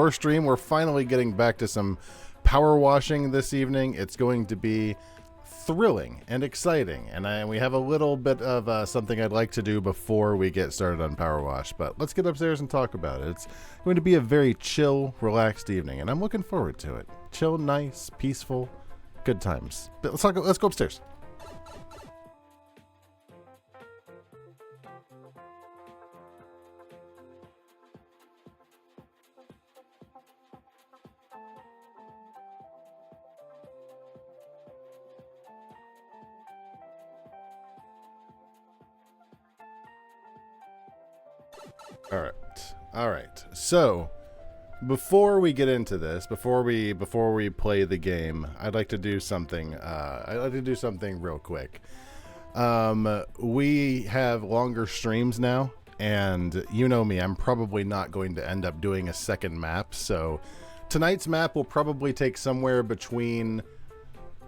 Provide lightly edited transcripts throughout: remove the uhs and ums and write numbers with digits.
your stream. We're finally getting back to some power washing this evening. It's going to be thrilling and exciting, and we have a little bit of something I'd like to do before we get started on power wash, but let's get upstairs and talk about it. It's going to be a very chill, relaxed evening, and I'm looking forward to it. Chill, nice, peaceful, good times. But let's go upstairs. All right. So, before we get into this, before we play the game, I'd like to do something. I'd like to do something real quick. We have longer streams now, and you know me, I'm probably not going to end up doing a second map. So, tonight's map will probably take somewhere between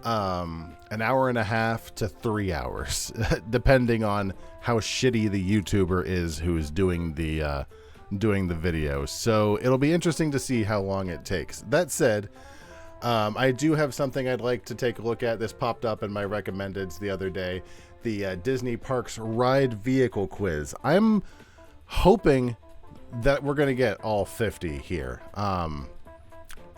an hour and a half to 3 hours, depending on how shitty the YouTuber is who's doing the video. So it'll be interesting to see how long it takes. That said, I do have something I'd like to take a look at. This popped up in my recommendeds the other day, the Disney Parks Ride Vehicle Quiz. I'm hoping that we're going to get all 50 here.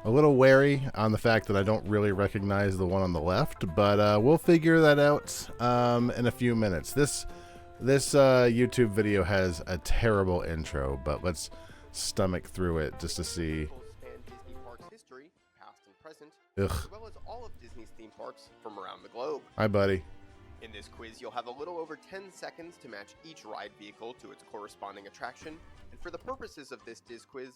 A little wary on the fact that I don't really recognize the one on the left, but we'll figure that out in a few minutes. This YouTube video has a terrible intro, but let's stomach through it just to see. Disney Parks history, past and present, Ugh. as well as all of Disney's theme parks from around the globe. Hi, buddy. In this quiz, you'll have a little over 10 seconds to match each ride vehicle to its corresponding attraction. And for the purposes of this Diz quiz,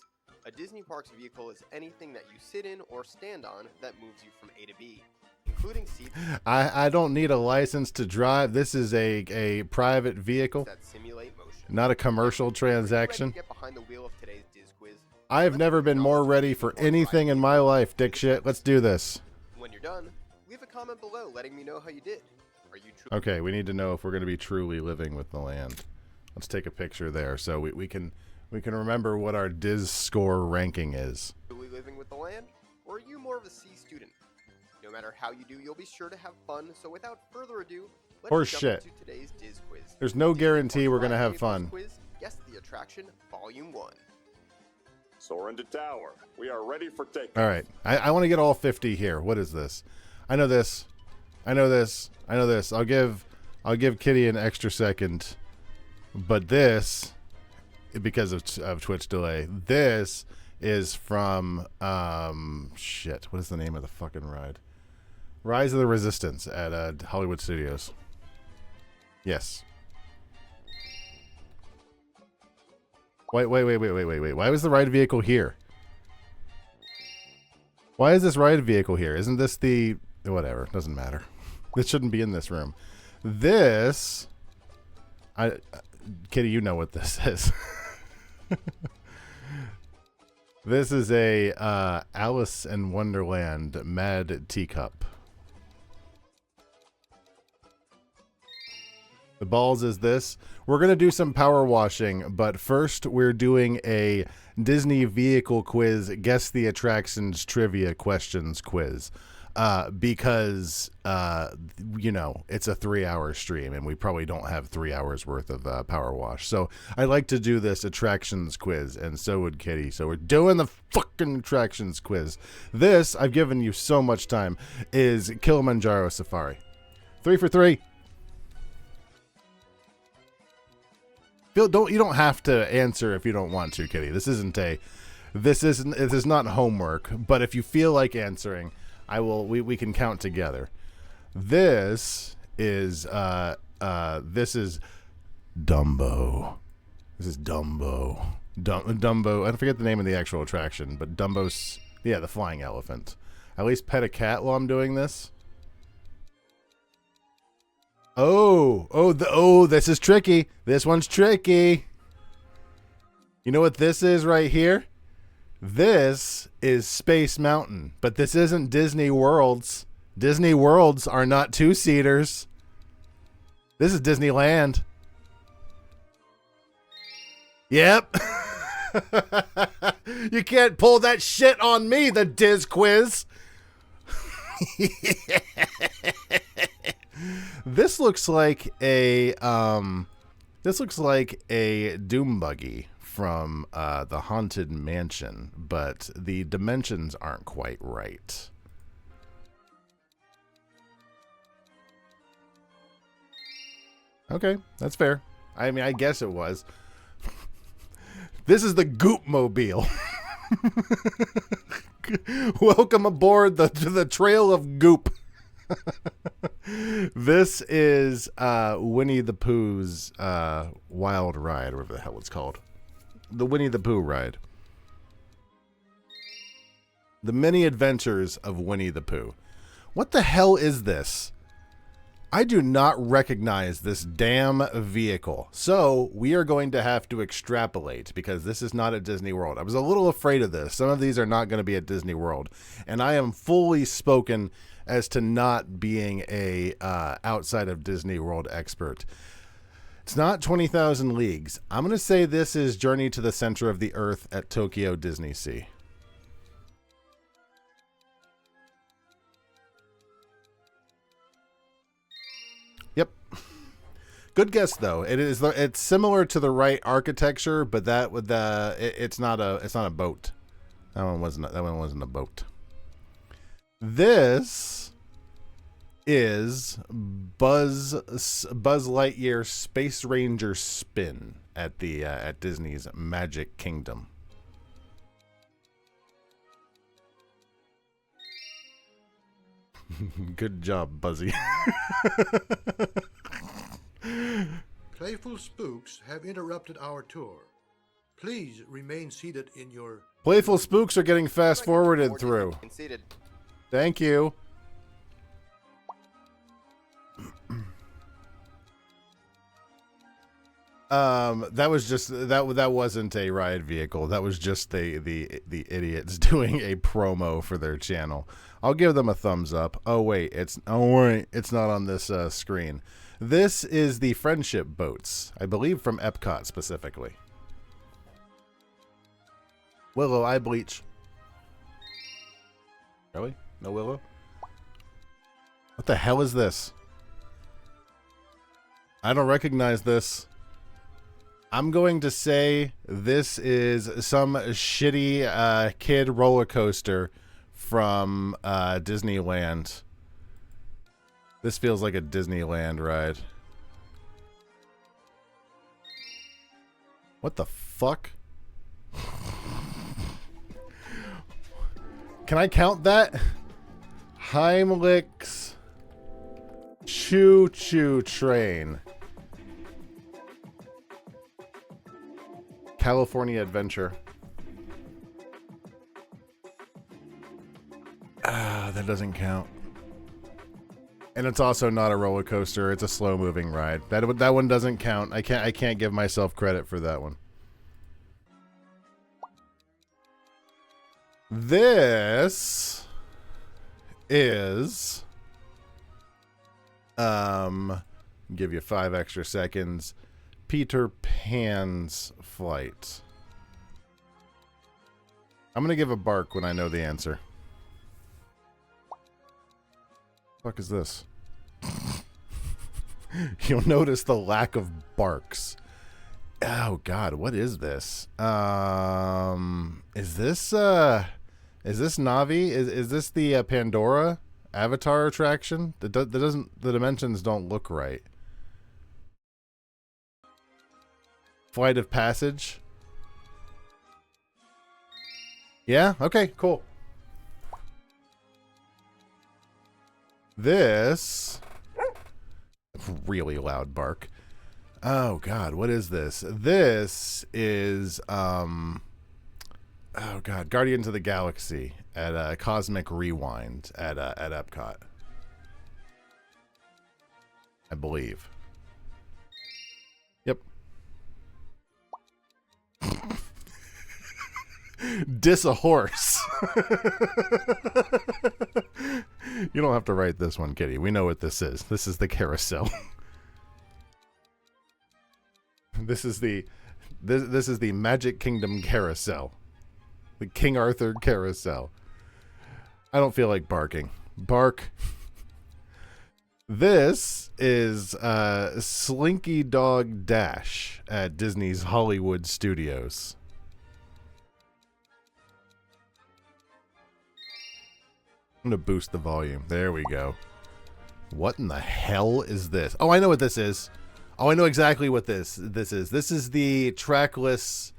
a Disney Parks vehicle is anything that you sit in or stand on that moves you from A to B, including seats. I don't need a license to drive. This is a private vehicle, that simulate motion. not a commercial transaction. Get behind the wheel of today's Diz quiz. I've never been more ready for anything in my life, dick shit. Let's do this. When you're done, leave a comment below letting me know how you did. Are you Okay, we need to know if we're going to be truly living with the land. Let's take a picture there so we can remember what our Diz score ranking is. truly living with the land, or are you more of a C student? No matter how you do, you'll be sure to have fun. So without further ado, let's jump into today's Diz quiz. There's no Disney guarantee Parks we're going to Ride have Vehicles fun. Quiz, Guess the Attraction, Volume 1. Soar into tower. We are ready for takeoff. All right. I want to get all 50 here. What is this? I know this. I know this. I know this. I'll give Kitty an extra second. But this, because of Twitch delay, this is from shit. What is the name of the fucking ride? Rise of the Resistance at Hollywood Studios. Yes. Wait. Why was the ride vehicle here? Why is this ride vehicle here? Isn't this the... Whatever. Doesn't matter. This shouldn't be in this room. This... Kitty, you know what this is. This is a Alice in Wonderland Mad Teacup. The balls is this. We're going to do some power washing, but first we're doing a Disney vehicle quiz, guess the attractions trivia questions quiz. Because, you know, it's a 3-hour stream and we probably don't have 3 hours worth of power wash. So I'd like to do this attractions quiz, and so would Kitty. So we're doing the fucking attractions quiz. This, I've given you so much time, is Kilimanjaro Safari. 3 for 3. You don't have to answer if you don't want to, Kitty. This is not homework, but if you feel like answering, we can count together. This is Dumbo. This is Dumbo. Dumbo. I forget the name of the actual attraction, but Dumbo's, yeah, the flying elephant. At least pet a cat while I'm doing this. This is tricky. This one's tricky. You know what this is right here? This is Space Mountain, but this isn't Disney Worlds. Disney Worlds are not two-seaters. This is Disneyland. Yep. You can't pull that shit on me, the Diz Quiz. This looks like a doom buggy from the Haunted Mansion, but the dimensions aren't quite right. Okay, that's fair. I mean, I guess it was. This is the Goop Mobile. Welcome aboard the Trail of Goop. This is Winnie the Pooh's Wild Ride, whatever the hell it's called. The Winnie the Pooh ride. The Many Adventures of Winnie the Pooh. What the hell is this? I do not recognize this damn vehicle. So we are going to have to extrapolate because this is not at Disney World. I was a little afraid of this. Some of these are not going to be at Disney World. And I am fully spoken as to not being a outside of Disney World expert. It's not 20,000 Leagues. I'm going to say this is Journey to the Center of the Earth at Tokyo Disney Sea. Yep. Good guess though. It's similar to the right architecture, but it's not a boat. That one wasn't a boat. This is Buzz Lightyear Space Ranger Spin at Disney's Magic Kingdom. Good job, Buzzy. Playful spooks have interrupted our tour. Please remain seated in your... Playful spooks are getting fast forwarded through. Conceded. Thank you. That wasn't a ride vehicle. That was just the idiots doing a promo for their channel. I'll give them a thumbs up. Oh wait, it's not on this screen. This is the Friendship boats, I believe from Epcot specifically. Willow, eye bleach. Really? No Willow? What the hell is this? I don't recognize this. I'm going to say this is some shitty kid roller coaster from Disneyland. This feels like a Disneyland ride. What the fuck? Can I count that? Heimlich's Choo Choo Train. California Adventure. That doesn't count. And it's also not a roller coaster. It's a slow moving ride. That one doesn't count. I can't give myself credit for that one. This is give you 5 extra seconds. Peter Pan's Flight. I'm gonna give a bark when I know the answer. What the fuck is this? You'll notice the lack of barks. Oh god, what is this? Is this Navi? Is this the Pandora Avatar attraction? The dimensions don't look right. Flight of Passage. Yeah? Okay, cool. This really loud bark. Oh god, what is this? This is oh god, Guardians of the Galaxy at Cosmic Rewind at Epcot. I believe. Yep. Diss a horse. You don't have to write this one, Kitty. We know what this is. This is the carousel. This is the Magic Kingdom carousel. The King Arthur Carousel. I don't feel like barking. Bark. This is Slinky Dog Dash at Disney's Hollywood Studios. I'm going to boost the volume. There we go. What in the hell is this? Oh, I know what this is. Oh, I know exactly what this is. This is the trackless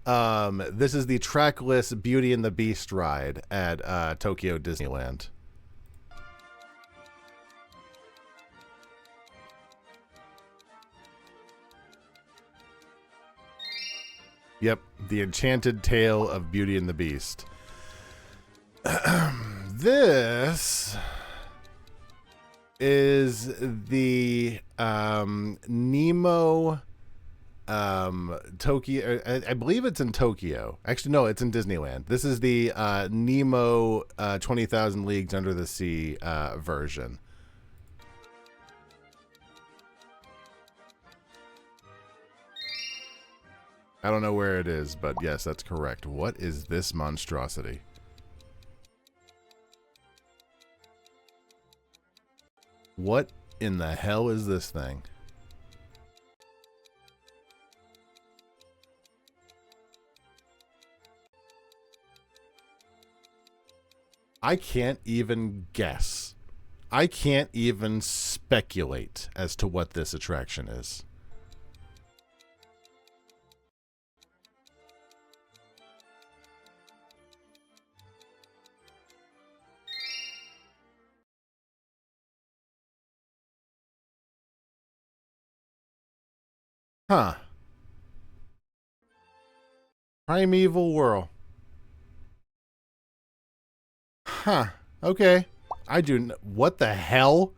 Beauty and the Beast ride at Tokyo Disneyland. Yep, the Enchanted Tale of Beauty and the Beast. This is the Nemo Tokyo. I believe it's in Tokyo. Actually, no, it's in Disneyland. This is the Nemo 20,000 Leagues Under the Sea version. I don't know where it is, but yes, that's correct. What is this monstrosity? What in the hell is this thing? I can't even guess. I can't even speculate as to what this attraction is. Huh. Primeval Whirl. Huh. Okay. I do. What the hell?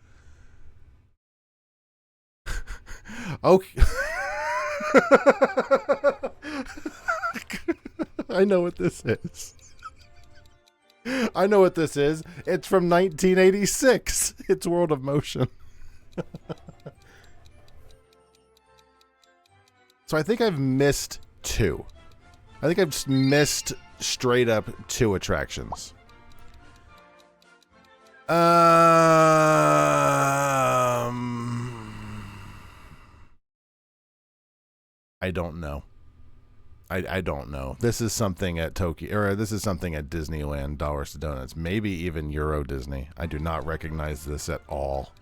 Okay. I know what this is. I know what this is. It's from 1986. It's World of Motion. So I think I've missed two. I think I've just missed straight up two attractions. I don't know. I don't know. This is something at Tokyo, or this is something at Disneyland, Dollars to Donuts, maybe even Euro Disney. I do not recognize this at all.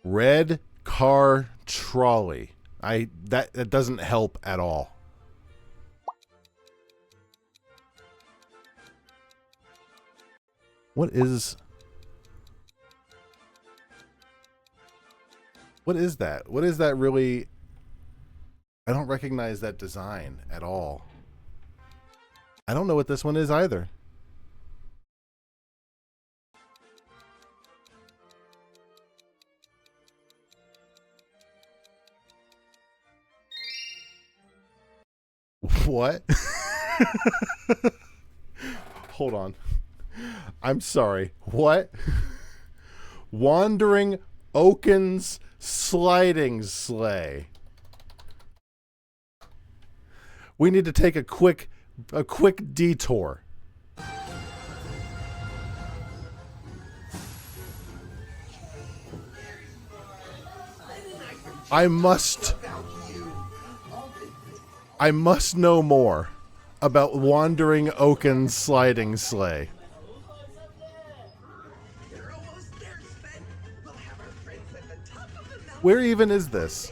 Red car trolley. That doesn't help at all. What is that? What is that really? I don't recognize that design at all. I don't know what this one is either. What? Hold on. I'm sorry. What? Wandering Oaken's sliding sleigh. We need to take a quick detour. I must know more about Wandering Oaken's sliding sleigh. Where even is this?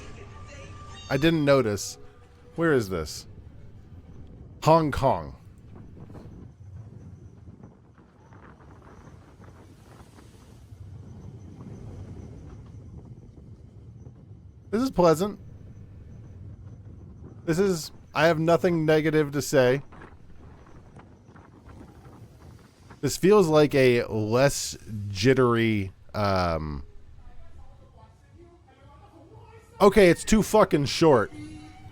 I didn't notice. Where is this? Hong Kong. This is pleasant. I have nothing negative to say. This feels like a less jittery, okay, it's too fucking short.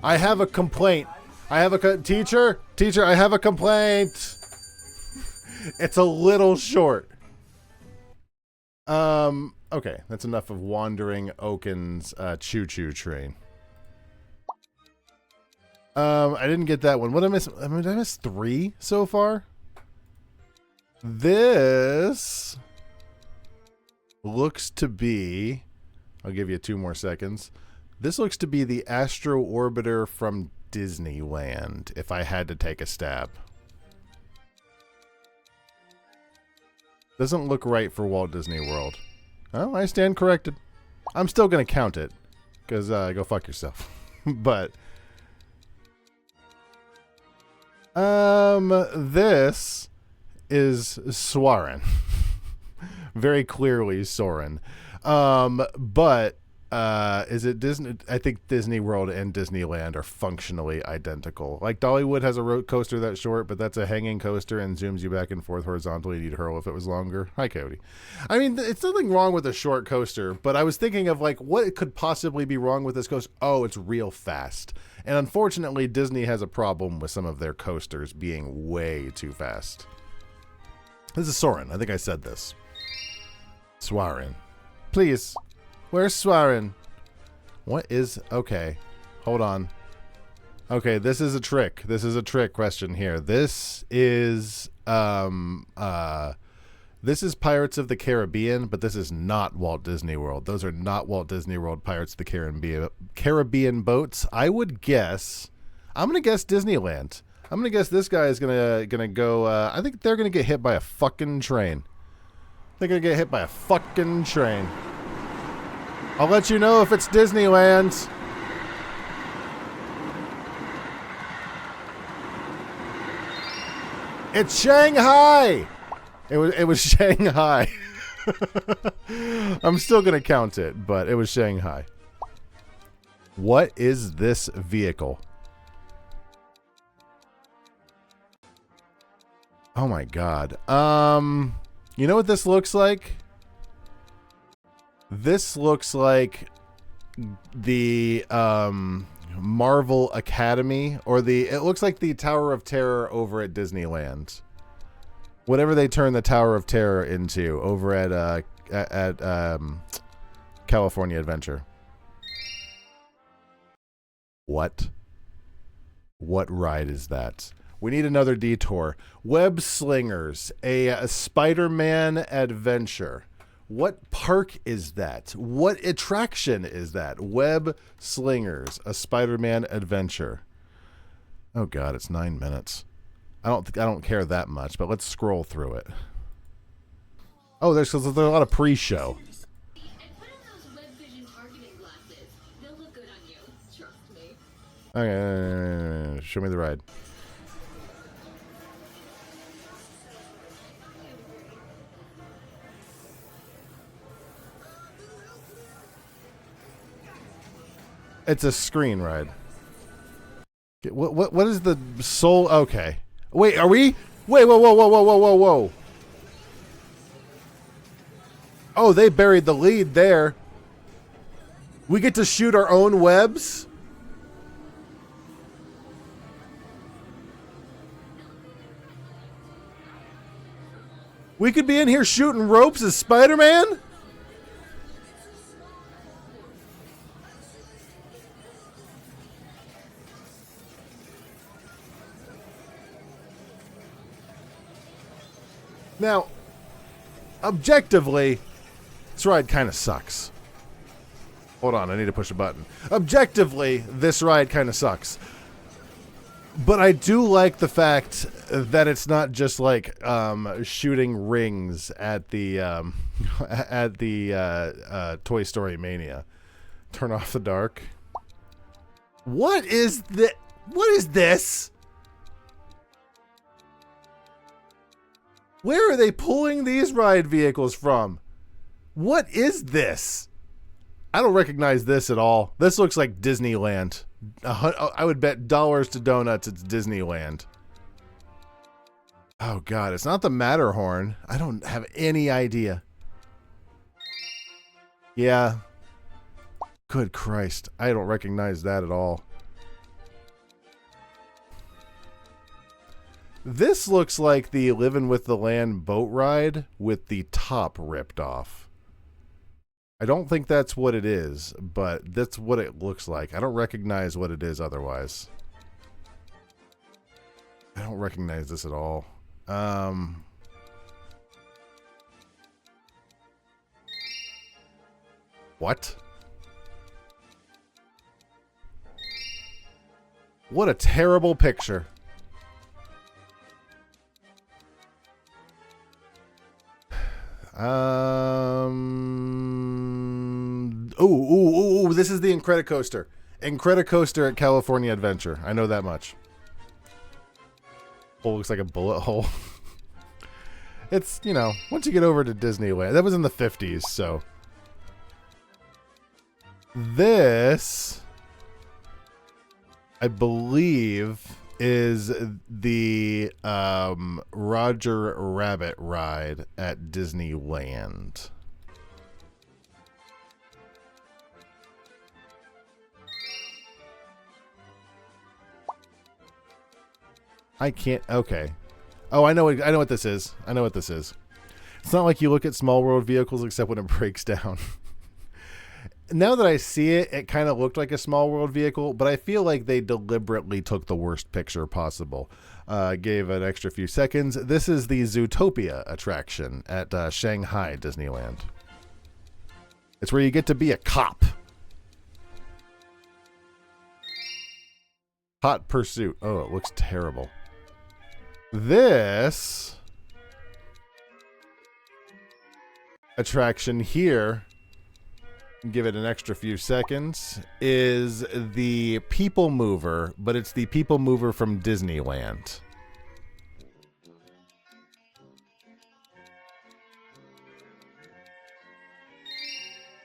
I have a complaint. Teacher, I have a complaint. It's a little short. Okay, that's enough of Wandering Oaken's choo-choo train. I didn't get that one. What did I miss? I mean, did I miss 3 so far? This looks to be... I'll give you 2 more seconds. This looks to be the Astro Orbiter from Disneyland, if I had to take a stab. Doesn't look right for Walt Disney World. Oh, I stand corrected. I'm still going to count it, because go fuck yourself. But... this is Soarin'. Very clearly Soarin'. But is it Disney? I think Disney World and Disneyland are functionally identical. Like Dollywood has a road coaster that's short, but that's a hanging coaster and zooms you back and forth horizontally. You'd hurl if it was longer. Hi, Cody. I mean, it's nothing wrong with a short coaster, but I was thinking of like what could possibly be wrong with this coaster. Oh, it's real fast. And unfortunately, Disney has a problem with some of their coasters being way too fast. This is Soarin'. I think I said this. Soarin'. Please. Where's Soarin'? What is... Okay. Hold on. Okay, this is a trick. This is a trick question here. This is... This is Pirates of the Caribbean, but this is not Walt Disney World. Those are not Walt Disney World Pirates of the Caribbean boats. I would guess... I'm going to guess Disneyland. I'm going to guess this guy is going to go... I think they're going to get hit by a fucking train. They're going to get hit by a fucking train. I'll let you know if it's Disneyland. It's Shanghai! It was Shanghai. I'm still going to count it, but it was Shanghai. What is this vehicle? Oh my god. You know what this looks like? This looks like the Marvel Academy, or it looks like the Tower of Terror over at Disneyland. Whatever they turn the Tower of Terror into over at California Adventure. What? What ride is that? We need another detour. Web Slingers, a Spider-Man adventure. What park is that? What attraction is that? Web Slingers, a Spider-Man adventure. Oh god, it's 9 minutes. I don't care that much, but let's scroll through it. Oh, there's a lot of pre-show. Okay, show me the ride. It's a screen ride. What is the soul? Okay. Wait, are we? Wait, whoa. Oh, they buried the lead there. We get to shoot our own webs? We could be in here shooting ropes as Spider-Man? Now, objectively, this ride kind of sucks. Hold on, I need to push a button. Objectively, this ride kind of sucks. But I do like the fact that it's not just like shooting rings at the Toy Story Mania. Turn off the dark. What is this? Where are they pulling these ride vehicles from? What is this? I don't recognize this at all. This looks like Disneyland. I would bet dollars to donuts it's Disneyland. Oh god, it's not the Matterhorn. I don't have any idea. Yeah. Good Christ. I don't recognize that at all. This looks like the Living with the Land boat ride with the top ripped off. I don't think that's what it is, but that's what it looks like. I don't recognize what it is otherwise. I don't recognize this at all. What? What a terrible picture. This is the Incredicoaster. Incredicoaster at California Adventure. I know that much. Oh, looks like a bullet hole. It's, you know, once you get over to Disneyland. That was in the 50s, so. This, I believe, is the Roger Rabbit ride at Disneyland. I can't. Okay. Oh, I know what this is. I know what this is. It's not like you look at Small World vehicles except when it breaks down. Now that I see it, it kind of looked like a Small World vehicle, but I feel like they deliberately took the worst picture possible. Gave an extra few seconds. This is the Zootopia attraction at Shanghai Disneyland. It's where you get to be a cop. Hot Pursuit. Oh, it looks terrible. This attraction here, give it an extra few seconds, is the People Mover, but it's the People Mover from Disneyland.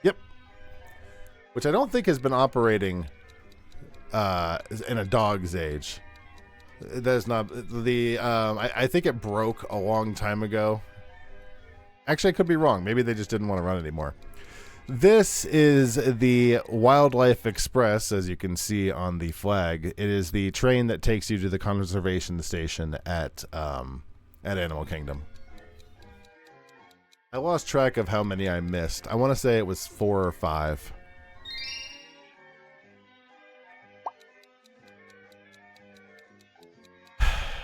Yep. Which I don't think has been operating in a dog's age. That is not the. I think it broke a long time ago. Actually, I could be wrong. Maybe they just didn't want to run anymore. This is the Wildlife Express, as you can see on the flag. It is the train that takes you to the conservation station at Animal Kingdom. I lost track of how many I missed. I want to say it was 4 or 5.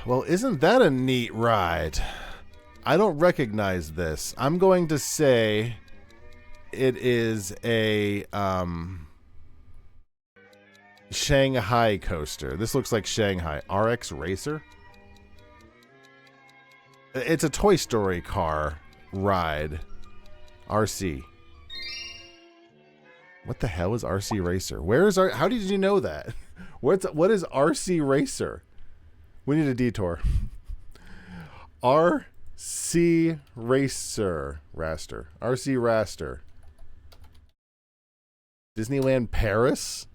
Well, isn't that a neat ride? I don't recognize this. I'm going to say it is a Shanghai coaster. This looks like Shanghai. RX Racer? It's a Toy Story car ride. RC. What the hell is RC Racer? Where is how did you know that? What is RC Racer? We need a detour. RC Racer. Raster. RC Raster. Disneyland Paris?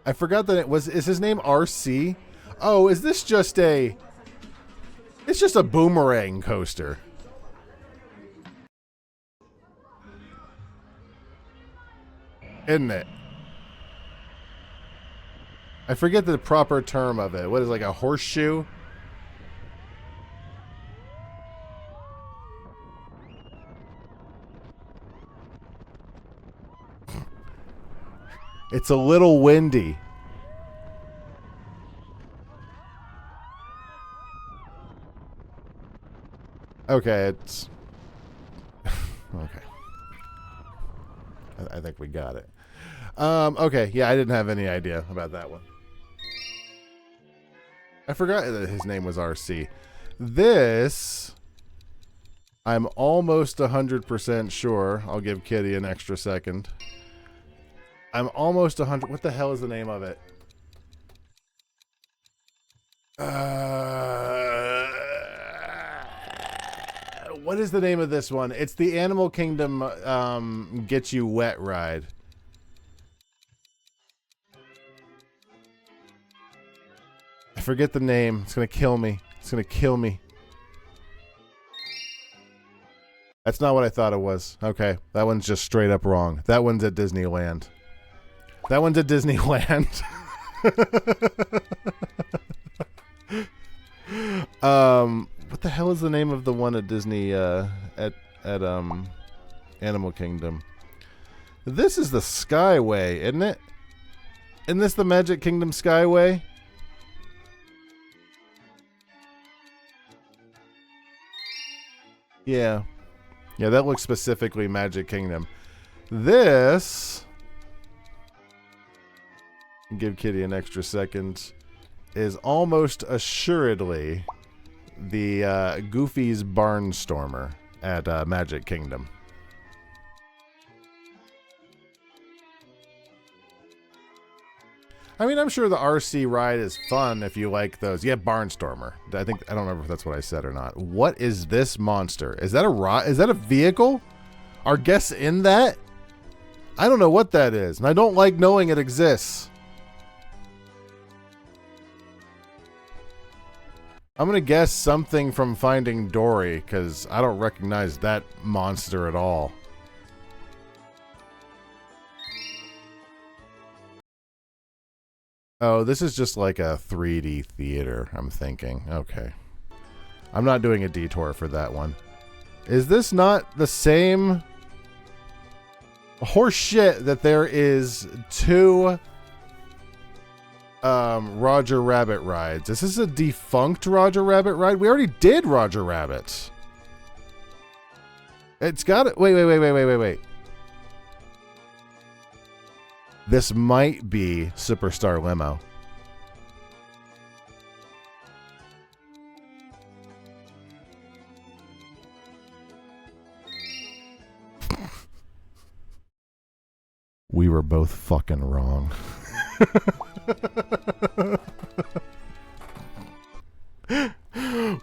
I forgot that is his name RC? Oh, is this just it's just a boomerang coaster. Isn't it? I forget the proper term of it. What is it, like a horseshoe? It's a little windy. Okay, it's okay. I think we got it. Okay, yeah, I didn't have any idea about that one. I forgot that his name was RC. This, I'm almost 100% sure. I'll give Kitty an extra second. I'm almost 100. What the hell is the name of it? What is the name of this one? It's the Animal Kingdom Get You Wet ride. I forget the name. It's going to kill me. It's going to kill me. That's not what I thought it was. Okay. That one's just straight up wrong. That one's at Disneyland. That one's at Disneyland. What the hell is the name of the one at Disney at Animal Kingdom. This is the Skyway, isn't it? Isn't this the Magic Kingdom Skyway? Yeah. Yeah, that looks specifically Magic Kingdom. This, give Kitty an extra second, is almost assuredly the Goofy's Barnstormer at Magic Kingdom. I mean, I'm sure the RC ride is fun if you like those. Yeah, Barnstormer. I don't remember if that's what I said or not. What is this monster? Is that a ride? Is that a vehicle? Are guests in that? I don't know what that is, and I don't like knowing it exists. I'm gonna guess something from Finding Dory, because I don't recognize that monster at all. Oh, this is just like a 3D theater, I'm thinking. Okay. I'm not doing a detour for that one. Is this not the same horse shit that there is two Roger Rabbit rides? Is this a defunct Roger Rabbit ride? We already did Roger Rabbit. It's got it. Wait. This might be Superstar Limo. We were both fucking wrong.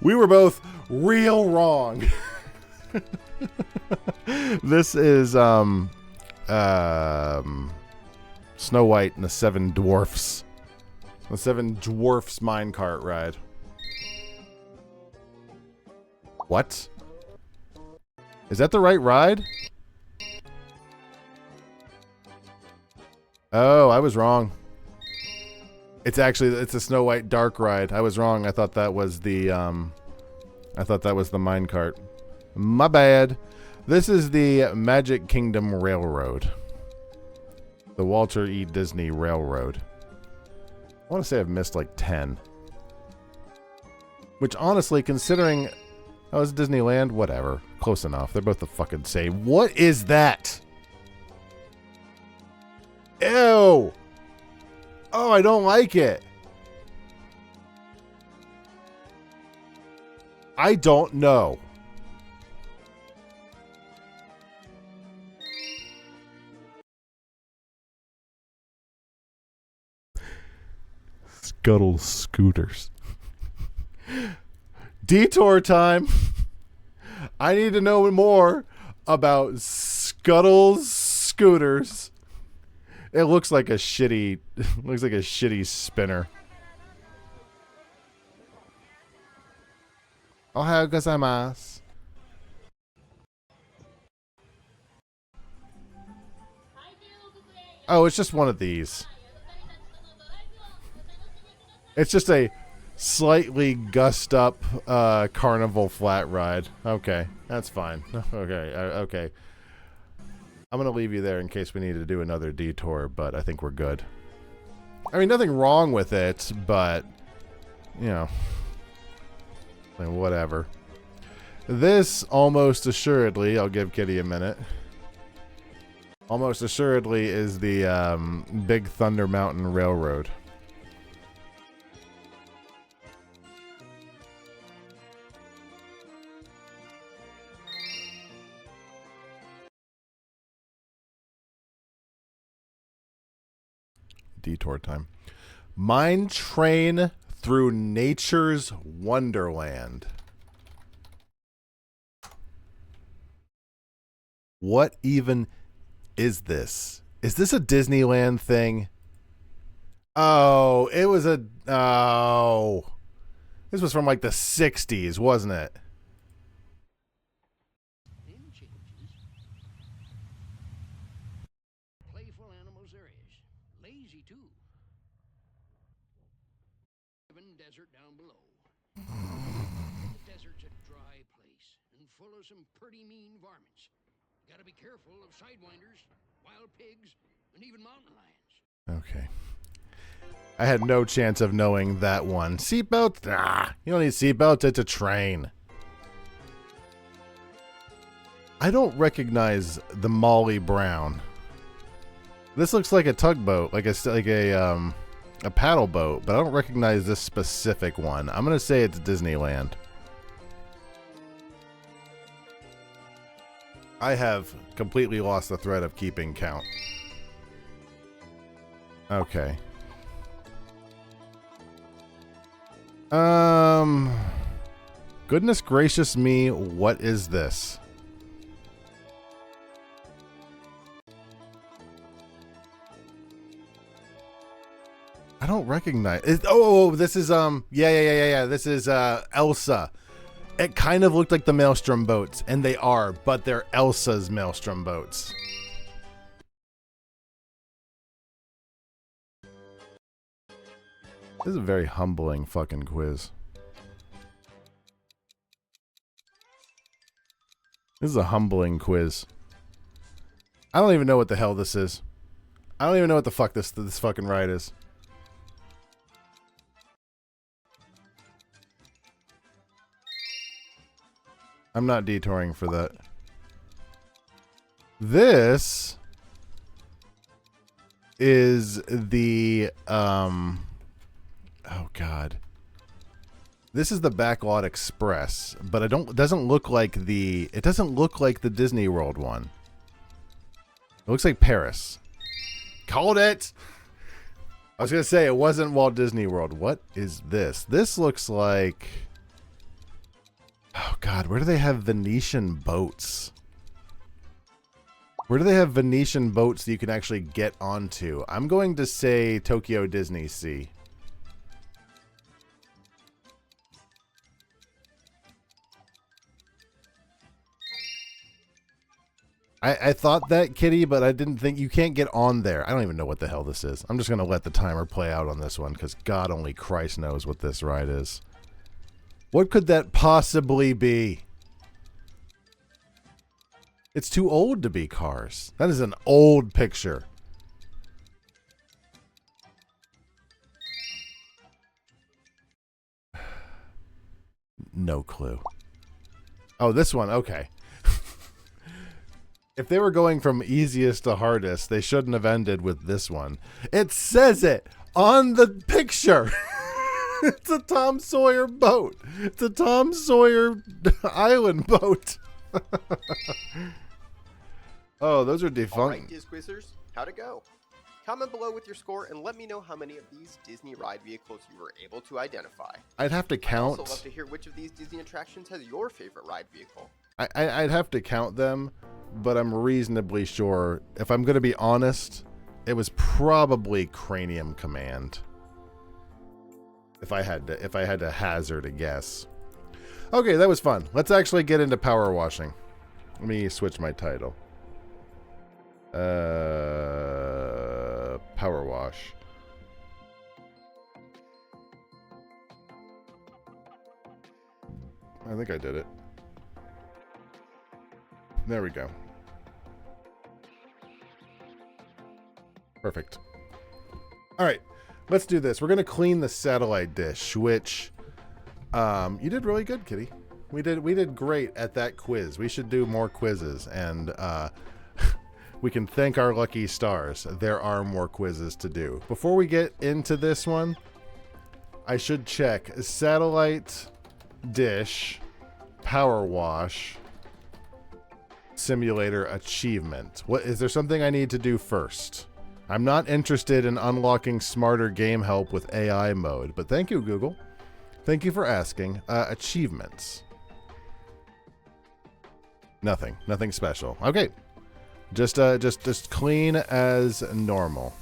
We were both real wrong. This is Snow White and the Seven Dwarfs. The Seven Dwarfs minecart ride. What? Is that the right ride? Oh, I was wrong. It's a Snow White dark ride. I was wrong. I thought that was the minecart. My bad. This is the Magic Kingdom Railroad. The Walter E. Disney Railroad. I want to say I've missed like 10. Which honestly, considering... Oh, it's Disneyland? Whatever. Close enough. They're both the fucking same. What is that? Ew! Oh, I don't like it. I don't know. Scuttle scooters. Detour time. I need to know more about Scuttle's scooters. It looks like a shitty spinner. Ohayou gozaimasu. Oh, it's just one of these. It's just a slightly gussed up carnival flat ride. Okay, that's fine. Okay. I'm going to leave you there in case we need to do another detour, but I think we're good. I mean, nothing wrong with it, but, you know, like, whatever. This, almost assuredly, I'll give Kitty a minute, almost assuredly is the Big Thunder Mountain Railroad. Detour time. Mine train through nature's wonderland. What even is this? Is this a Disneyland thing? Oh, it was a... Oh. This was from like the 60s, wasn't it? Playful animals there is. Lazy too. Desert down below. The desert's a dry place and full of some pretty mean varmints. Gotta be careful of sidewinders, wild pigs, and even mountain lions. Okay. I had no chance of knowing that one. Seatbelt? Ah, you don't need seatbelts. It's a train. I don't recognize the Molly Brown. This looks like a tugboat, like a paddle boat, but I don't recognize this specific one. I'm gonna say it's Disneyland. I have completely lost the thread of keeping count. Okay. Goodness gracious me, what is this? I don't recognize it. Oh, this is yeah. This is Elsa. It kind of looked like the Maelstrom boats, and they are, but they're Elsa's Maelstrom boats. This is a very humbling fucking quiz. This is a humbling quiz. I don't even know what the hell this is. I don't even know what the fuck this fucking ride is. I'm not detouring for that. This is the oh god. This is the Backlot Express, but it doesn't look like the Disney World one. It looks like Paris. Called it. I was gonna say it wasn't Walt Disney World. What is this? This looks like, oh god, where do they have Venetian boats? Where do they have Venetian boats that you can actually get onto? I'm going to say Tokyo Disney Sea. I thought that, Kitty, but I didn't think you can't get on there. I don't even know what the hell this is. I'm just going to let the timer play out on this one because God only Christ knows what this ride is. What could that possibly be? It's too old to be Cars. That is an old picture. No clue. Oh, this one. Okay. If they were going from easiest to hardest, they shouldn't have ended with this one. It says it on the picture. It's a Tom Sawyer boat. It's a Tom Sawyer island boat. Oh, those are defunct. All right, Diz Quizzers, how'd it go? Comment below with your score and let me know how many of these Disney ride vehicles you were able to identify. I'd have to count. I'd also love to hear which of these Disney attractions has your favorite ride vehicle. I'd have to count them, but I'm reasonably sure, if I'm going to be honest, it was probably Cranium Command. If I had to hazard a guess. Okay, that was fun. Let's actually get into power washing. Let me switch my title. Power wash. I think I did it. There we go. Perfect. All right, let's do this. We're going to clean the satellite dish, which you did really good, Kitty. We did great at that quiz. We should do more quizzes, and we can thank our lucky stars. There are more quizzes to do. Before we get into this one, I should check satellite dish power wash simulator achievement. What is there something I need to do first? I'm not interested in unlocking smarter game help with AI mode, but thank you, Google. Thank you for asking. Achievements. Nothing special. Okay. Just clean as normal.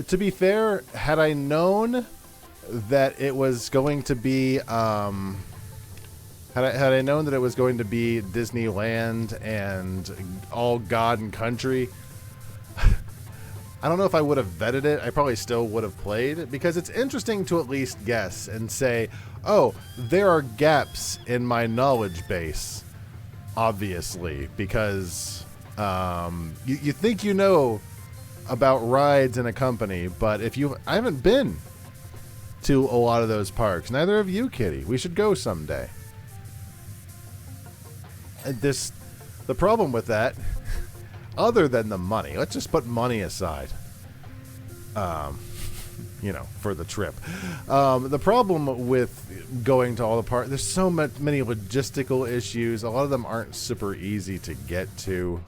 To be fair, had I known that it was going to be had I known that it was going to be Disneyland and all God and country, I don't know if I would have vetted it. I probably still would have played, because it's interesting to at least guess and say, oh, there are gaps in my knowledge base. obviously, because you think you know about rides in a company, but I haven't been to a lot of those parks. Neither have you, Kitty. We should go someday. And the problem with that, other than the money, let's just put money aside, for the trip. The problem with going to all the parks, there's so many logistical issues. A lot of them aren't super easy to get to.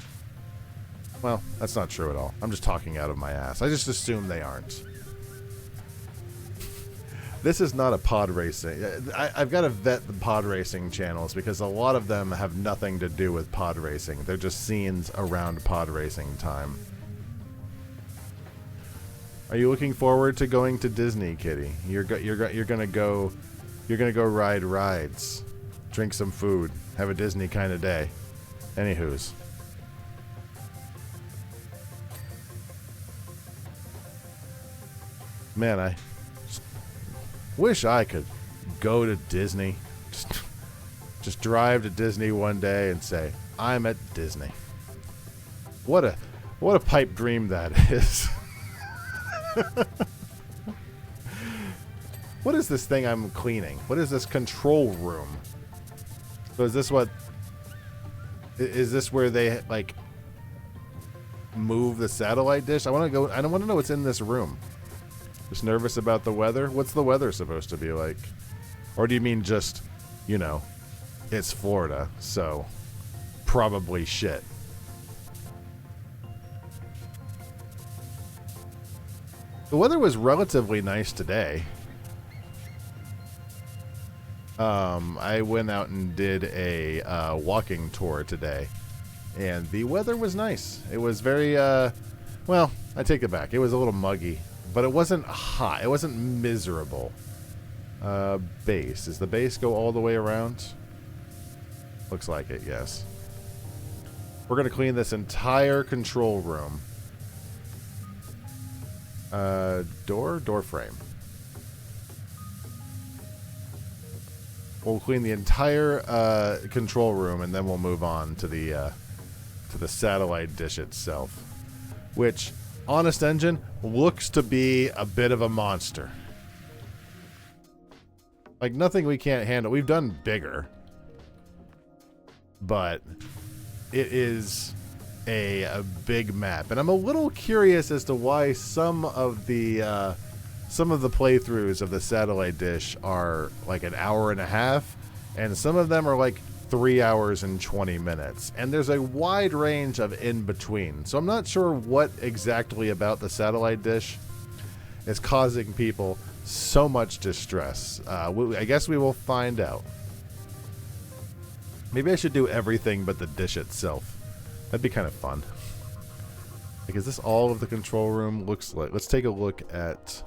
Well, that's not true at all. I'm just talking out of my ass. I just assume they aren't. This is not a pod racing. I've got to vet the pod racing channels because a lot of them have nothing to do with pod racing. They're just scenes around pod racing time. Are you looking forward to going to Disney, Kitty? You're gonna go ride rides, drink some food, have a Disney kind of day. Anywho's. Man, I wish I could go to Disney. Just drive to Disney one day and say, I'm at Disney. What a pipe dream that is. What is this thing I'm cleaning? What is this control room? So is this where they like move the satellite dish? I want to go. I don't want to know what's in this room. Just nervous about the weather? What's the weather supposed to be like? Or do you mean just, it's Florida, so probably shit. The weather was relatively nice today. I went out and did a walking tour today, and the weather was nice. It was very, well, I take it back. It was a little muggy. But it wasn't hot. It wasn't miserable. Base. Does the base go all the way around? Looks like it, yes. We're going to clean this entire control room. Door frame. We'll clean the entire control room, and then we'll move on to the satellite dish itself. Which... Honest Engine looks to be a bit of a monster. Like, nothing we can't handle. We've done bigger. But it is a big map. And I'm a little curious as to why some of the playthroughs of the satellite dish are like an hour and a half. And some of them are like 3 hours and 20 minutes. And there's a wide range of in between. So I'm not sure what exactly about the satellite dish is causing people so much distress. I guess we will find out. Maybe I should do everything but the dish itself. That'd be kind of fun. Like, is this all of the control room looks like? Let's take a look at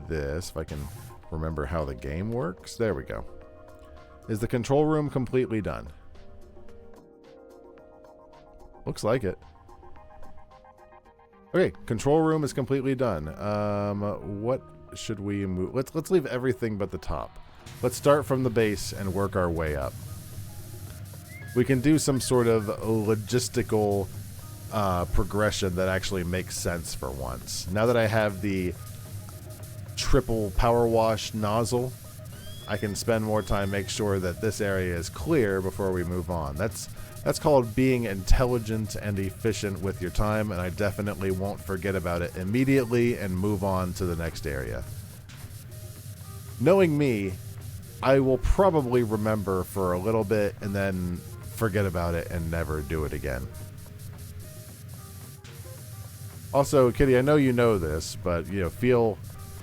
this, if I can remember how the game works. There we go. Is the control room completely done? Looks like it. Okay, control room is completely done. What should we move? Let's leave everything but the top. Let's start from the base and work our way up. We can do some sort of logistical progression that actually makes sense for once. Now that I have the triple power wash nozzle, I can spend more time, make sure that this area is clear before we move on. That's called being intelligent and efficient with your time, and I definitely won't forget about it immediately and move on to the next area. Knowing me, I will probably remember for a little bit and then forget about it and never do it again. Also, Kitty, I know you know this, but do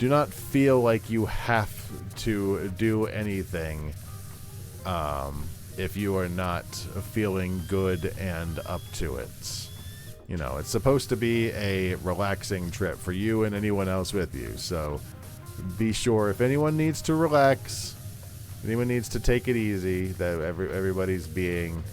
not feel like you have to do anything if you are not feeling good and up to it. It's supposed to be a relaxing trip for you and anyone else with you. So be sure if anyone needs to relax, anyone needs to take it easy, that everybody's being,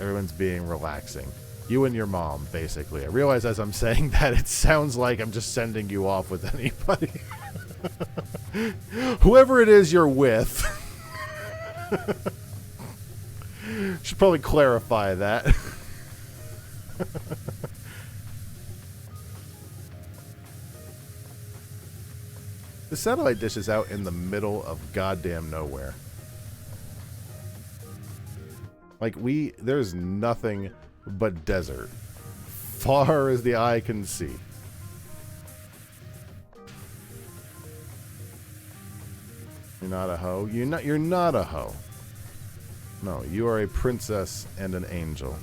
everyone's being relaxing. You and your mom, basically. I realize as I'm saying that, it sounds like I'm just sending you off with anybody. Whoever it is you're with. Should probably clarify that. The satellite dish is out in the middle of goddamn nowhere. Like, there's nothing but desert. Far as the eye can see. You're not a hoe? You're not a hoe. No, you are a princess and an angel.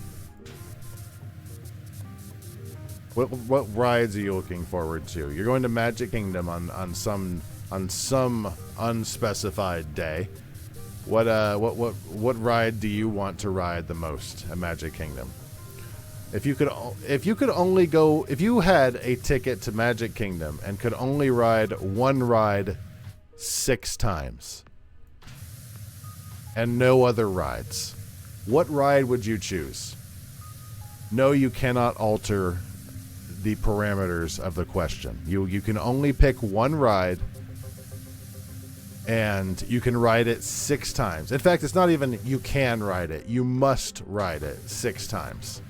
What rides are you looking forward to? You're going to Magic Kingdom on some unspecified day. What ride do you want to ride the most at Magic Kingdom? If you had a ticket to Magic Kingdom and could only ride one ride 6 times and no other rides, what ride would you choose? No, you cannot alter the parameters of the question. You can only pick one ride, and you can ride it 6 times. In fact, it's not even you can ride it. You must ride it 6 times.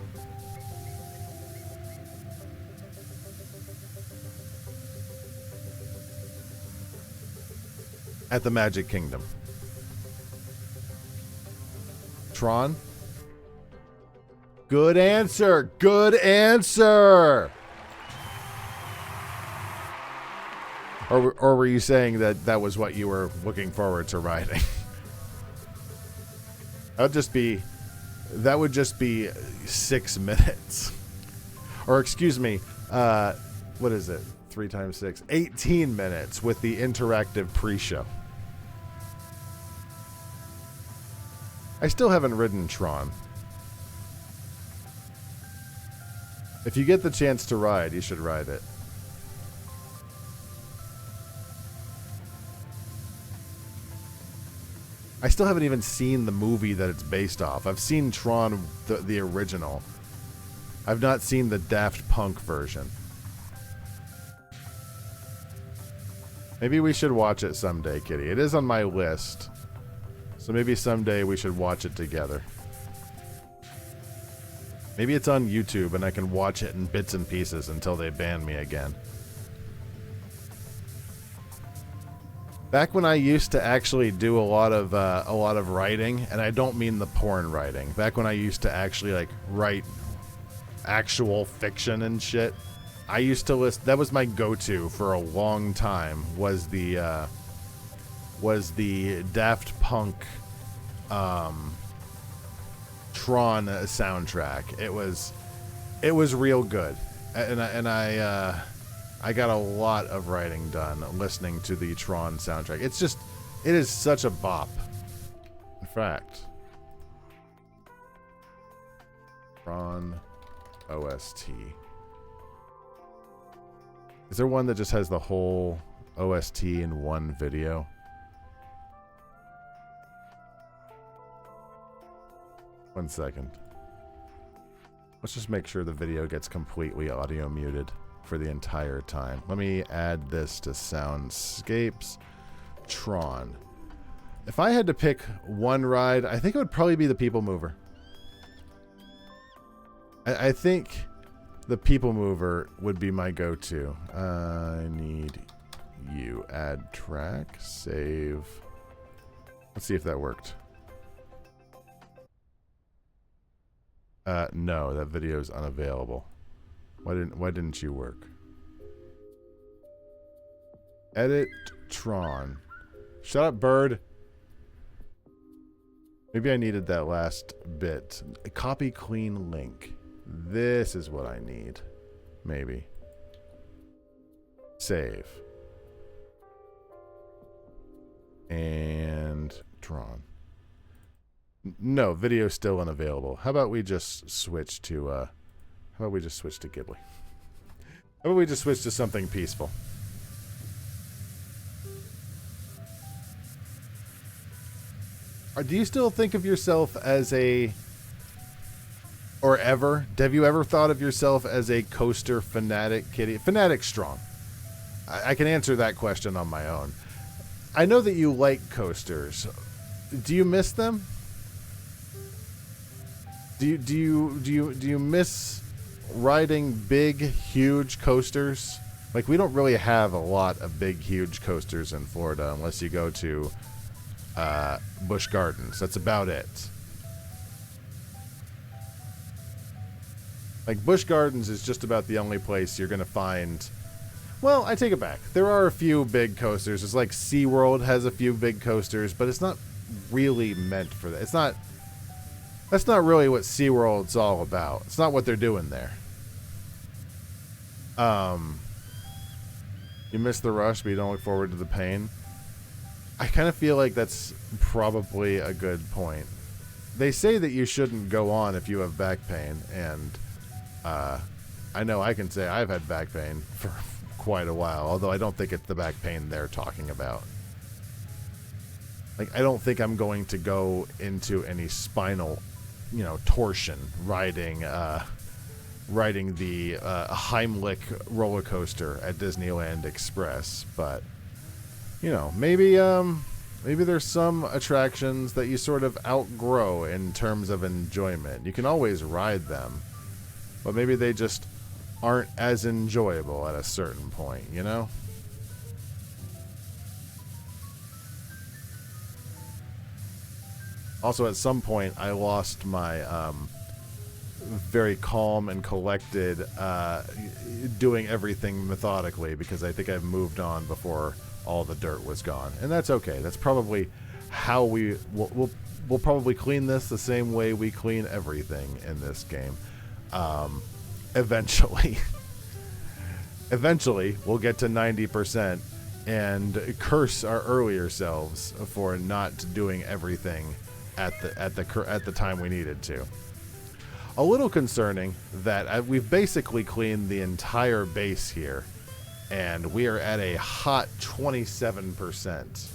At the Magic Kingdom. Tron? Good answer. Good answer. Or were you saying that was what you were looking forward to riding? That would just be 6 minutes. Or excuse me, what is it? 3 times 6, 18 minutes with the interactive pre-show. I still haven't ridden Tron. If you get the chance to ride, you should ride it. I still haven't even seen the movie that it's based off. I've seen Tron, the original. I've not seen the Daft Punk version. Maybe we should watch it someday, Kitty. It is on my list. So maybe someday we should watch it together. Maybe it's on YouTube and I can watch it in bits and pieces until they ban me again. Back when I used to actually do a lot of writing, and I don't mean the porn writing. Back when I used to actually like write actual fiction and shit, I used to list. That was my go-to for a long time. Was the Daft Punk Tron soundtrack. It was real good, and I got a lot of writing done listening to the Tron soundtrack. It is such a bop. In fact, Tron OST. Is there one that just has the whole OST in one video? One second. Let's just make sure the video gets completely audio muted for the entire time. Let me add this to Soundscapes. Tron. If I had to pick one ride, I think it would probably be the People Mover. I think the People Mover would be my go-to. I need you. Add track. Save. Let's see if that worked. No, that video is unavailable. Why didn't you work? Edit Tron. Shut up, bird. Maybe I needed that last bit. Copy clean link. This is what I need. Maybe. Save. And Tron. No, video's still unavailable. How about we just switch to Ghibli? How about we just switch to something peaceful? Do you still think of yourself as have you ever thought of yourself as a coaster fanatic, Kitty? Fanatic strong. I can answer that question on my own. I know that you like coasters. Do you miss them? Do you miss riding big, huge coasters? Like, we don't really have a lot of big, huge coasters in Florida unless you go to Busch Gardens. That's about it. Like, Busch Gardens is just about the only place you're going to find... Well, I take it back. There are a few big coasters. It's like SeaWorld has a few big coasters, but it's not really meant for that. It's not... That's not really what SeaWorld's all about. It's not what they're doing there. You miss the rush, but you don't look forward to the pain. I kind of feel like that's probably a good point. They say that you shouldn't go on if you have back pain, and I know I can say I've had back pain for quite a while, although I don't think it's the back pain they're talking about. Like, I don't think I'm going to go into any spinal, torsion riding the Heimlich roller coaster at Disneyland Express, but maybe there's some attractions that you sort of outgrow in terms of enjoyment. You can always ride them, but maybe they just aren't as enjoyable at a certain point, Also, at some point, I lost my very calm and collected doing everything methodically, because I think I've moved on before all the dirt was gone. And that's okay. That's probably how we'll probably clean this the same way we clean everything in this game. Eventually. Eventually, we'll get to 90% and curse our earlier selves for not doing everything at the time we needed to. A little concerning that we've basically cleaned the entire base here, and we are at a hot 27%.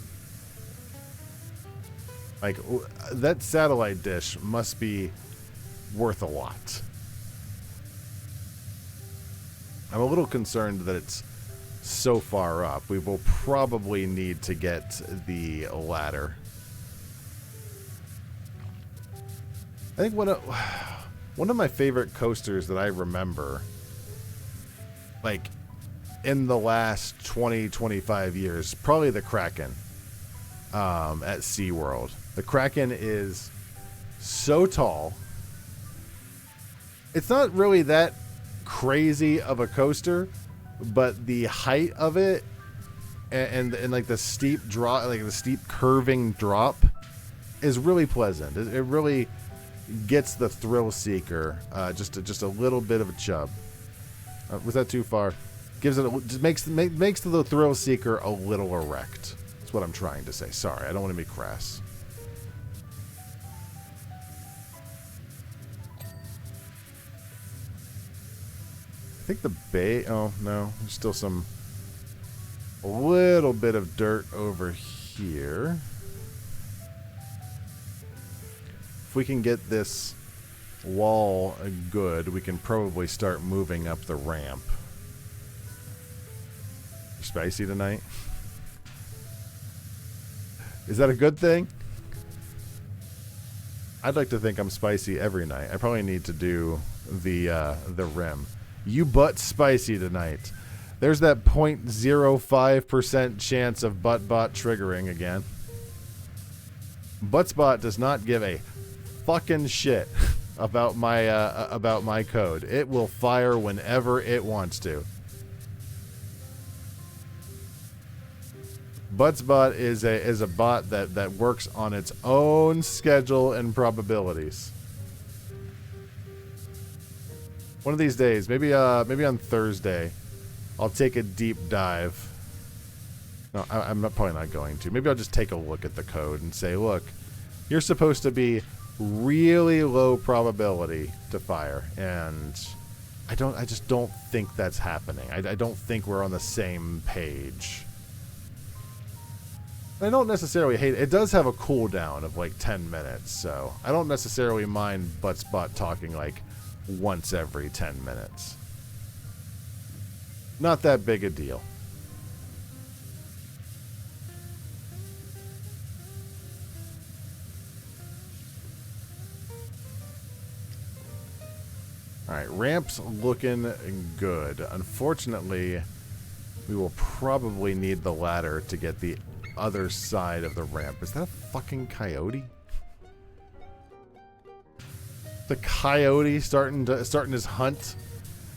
Like, that satellite dish must be worth a lot. I'm a little concerned that it's so far up. We will probably need to get the ladder. I think one of my favorite coasters that I remember, like, in the last 20-25 years, probably the Kraken at SeaWorld. The Kraken is so tall. It's not really that crazy of a coaster, but the height of it and like the steep drop, like the steep curving drop, is really pleasant. It really gets the thrill seeker just a little bit of a chub. Was that too far? Gives it just makes the thrill seeker a little erect. That's what I'm trying to say. Sorry, I don't want to be crass. I think the bay... Oh, no. There's still a little bit of dirt over here. If we can get this wall good, we can probably start moving up the ramp. Spicy tonight? Is that a good thing? I'd like to think I'm spicy every night. I probably need to do the rim. You butt spicy tonight. There's that 0.05% chance of butt-bot triggering again. Buttspot does not give a fucking shit about my code. It will fire whenever it wants to. Buttspot is a bot that works on its own schedule and probabilities. One of these days, maybe on Thursday, I'll take a deep dive. No, I'm probably not going to. Maybe I'll just take a look at the code and say, look, you're supposed to be really low probability to fire, and I just don't think that's happening. I don't think we're on the same page. I don't necessarily hate it. It does have a cooldown of like 10 minutes, so I don't necessarily mind Buttspot talking like once every 10 minutes. Not that big a deal. Alright, ramp's looking good. Unfortunately, we will probably need the ladder to get the other side of the ramp. Is that a fucking coyote? The coyote starting his hunt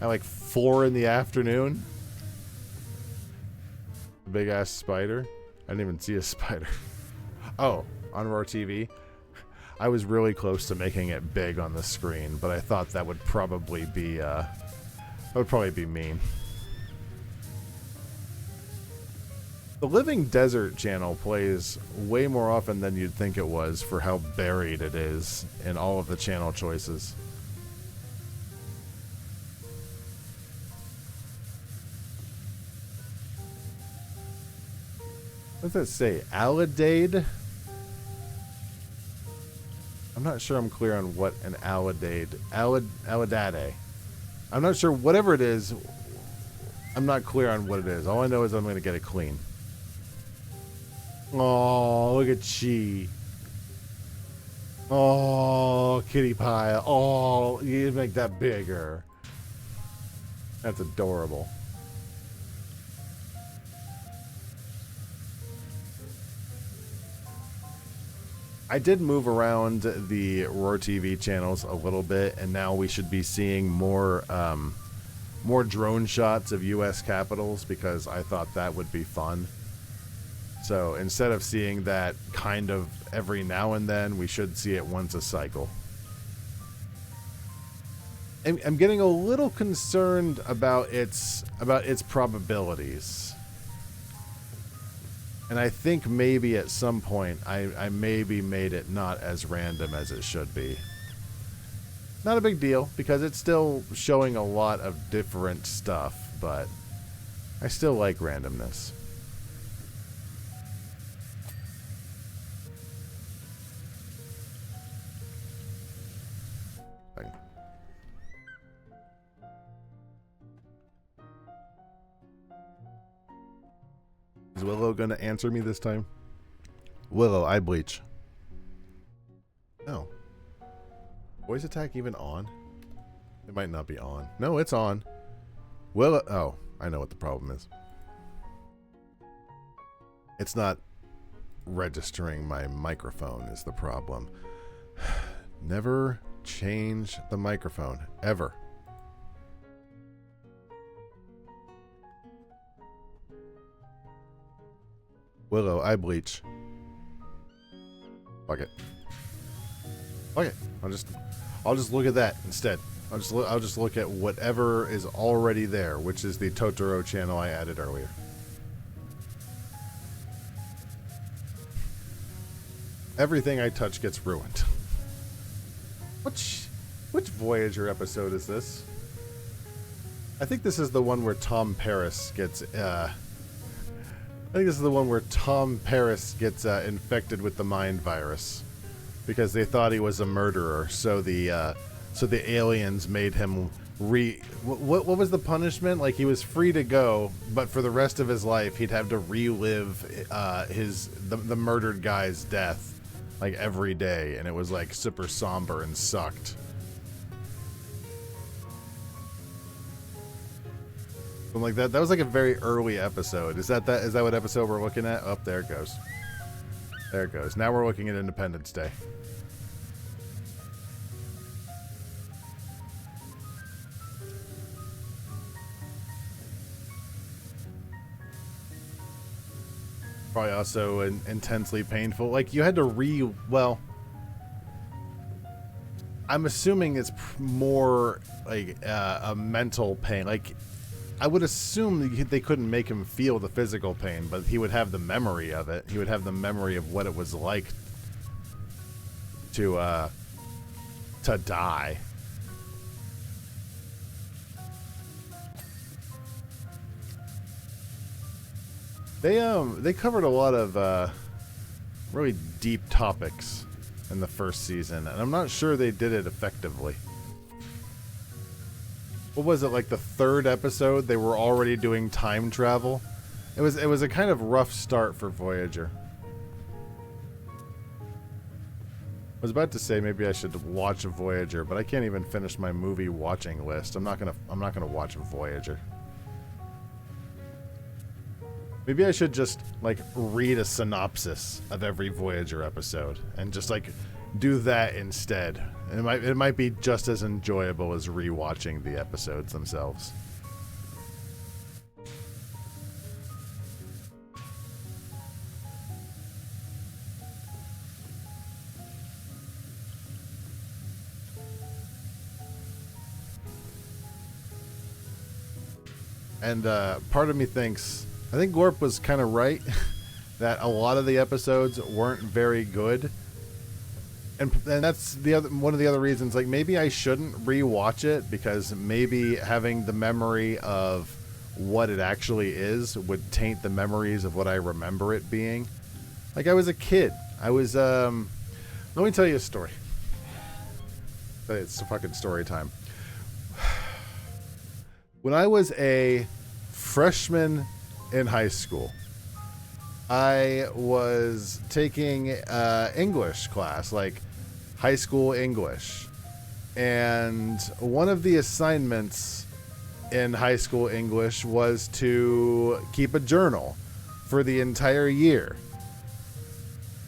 at like 4 in the afternoon? Big ass spider? I didn't even see a spider. Oh, on Roar TV? I was really close to making it big on the screen, but I thought that would probably be mean. The Living Desert channel plays way more often than you'd think it was for how buried it is in all of the channel choices. What does that say? Alidade? I'm not sure I'm clear on what an alidade. I'm not sure. Whatever it is, I'm not clear on what it is. All I know is I'm going to get it clean. Oh, look at Chi. Oh, kitty pie. Oh, you need to make that bigger. That's adorable. I did move around the Roar TV channels a little bit, and now we should be seeing more drone shots of U.S. capitals because I thought that would be fun. So instead of seeing that kind of every now and then, we should see it once a cycle. I'm getting a little concerned about its probabilities. And I think maybe at some point I maybe made it not as random as it should be. Not a big deal, because it's still showing a lot of different stuff, but I still like randomness. Is Willow going to answer me this time? Willow, I bleach. No. Voice attack even on? It might not be on. No, it's on. Willow. Oh, I know what the problem is. It's not registering my microphone is the problem. Never change the microphone. Ever. Willow, I bleach. Fuck it. Fuck it. I'll just look at that instead. I'll just look at whatever is already there, which is the Totoro channel I added earlier. Everything I touch gets ruined. Which Voyager episode is this? I think this is the one where Tom Paris gets I think this is the one where Tom Paris gets infected with the mind virus because they thought he was a murderer. So the aliens made him what was the punishment? Like, he was free to go, but for the rest of his life he'd have to relive the murdered guy's death like every day, and it was like super somber and sucked. Something like that. That was like a very early episode. Is that what episode we're looking at? Oh, there it goes. There it goes. Now we're looking at Independence Day. Probably also intensely painful. Like, you had to well, I'm assuming it's more like a mental pain. Like, I would assume they couldn't make him feel the physical pain, but he would have the memory of it. He would have the memory of what it was like to die. They covered a lot of really deep topics in the first season, and I'm not sure they did it effectively. What was it, like the third episode they were already doing time travel? It was a kind of rough start for Voyager. was about to say maybe I should watch Voyager, but I can't even finish my movie watching list. I'm not gonna watch Voyager. Maybe I should just like read a synopsis of every Voyager episode and just like do that instead. And it might be just as enjoyable as rewatching the episodes themselves. And part of me thinks, I think Gorp was kind of right that a lot of the episodes weren't very good. And that's one of the other reasons, like maybe I shouldn't rewatch it, because maybe having the memory of what it actually is would taint the memories of what I remember it being. Like I was a kid. I was let me tell you a story. It's a fucking story time. When I was a freshman in high school, I was taking English class, like high school English. And one of the assignments in high school English was to keep a journal for the entire year.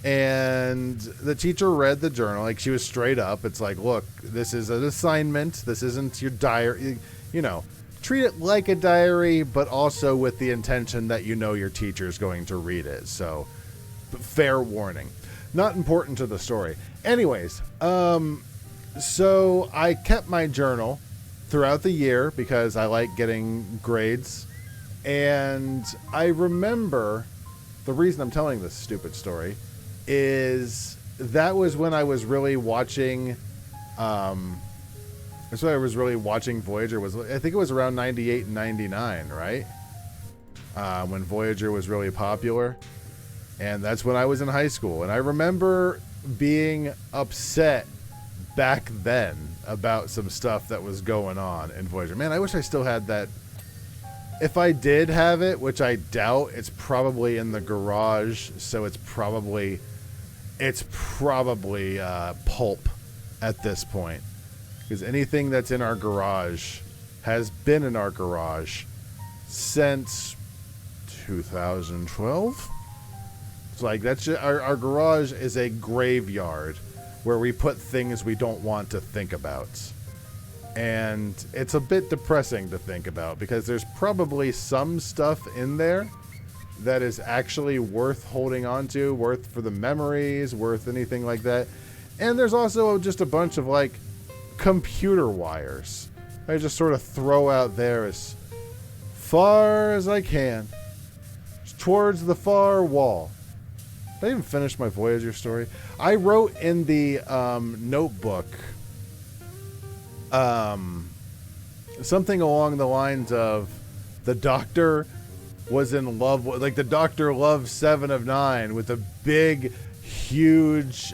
And the teacher read the journal, like she was straight up. It's like, look, this is an assignment. This isn't your diary, you know. Treat it like a diary, but also with the intention that you know your teacher's going to read it. So, fair warning. Not important to the story. Anyways, so I kept my journal throughout the year because I like getting grades. And I remember, the reason I'm telling this stupid story is that was when I was really watching... That's why I was really watching Voyager. I think it was around 98 and 99, right? When Voyager was really popular. And that's when I was in high school. And I remember being upset back then about some stuff that was going on in Voyager. Man, I wish I still had that. If I did have it, which I doubt, it's probably in the garage. So it's probably pulp at this point. Because anything that's in our garage has been in our garage since 2012. It's like that's just, our garage is a graveyard where we put things we don't want to think about. And it's a bit depressing to think about because there's probably some stuff in there that is actually worth holding on to, worth for the memories, worth anything like that. And there's also just a bunch of like computer wires I just sort of throw out there as far as I can towards the far wall. Did I even finish my Voyager story? I wrote in the notebook something along the lines of the Doctor was in love with, like the Doctor loved Seven of Nine with a big huge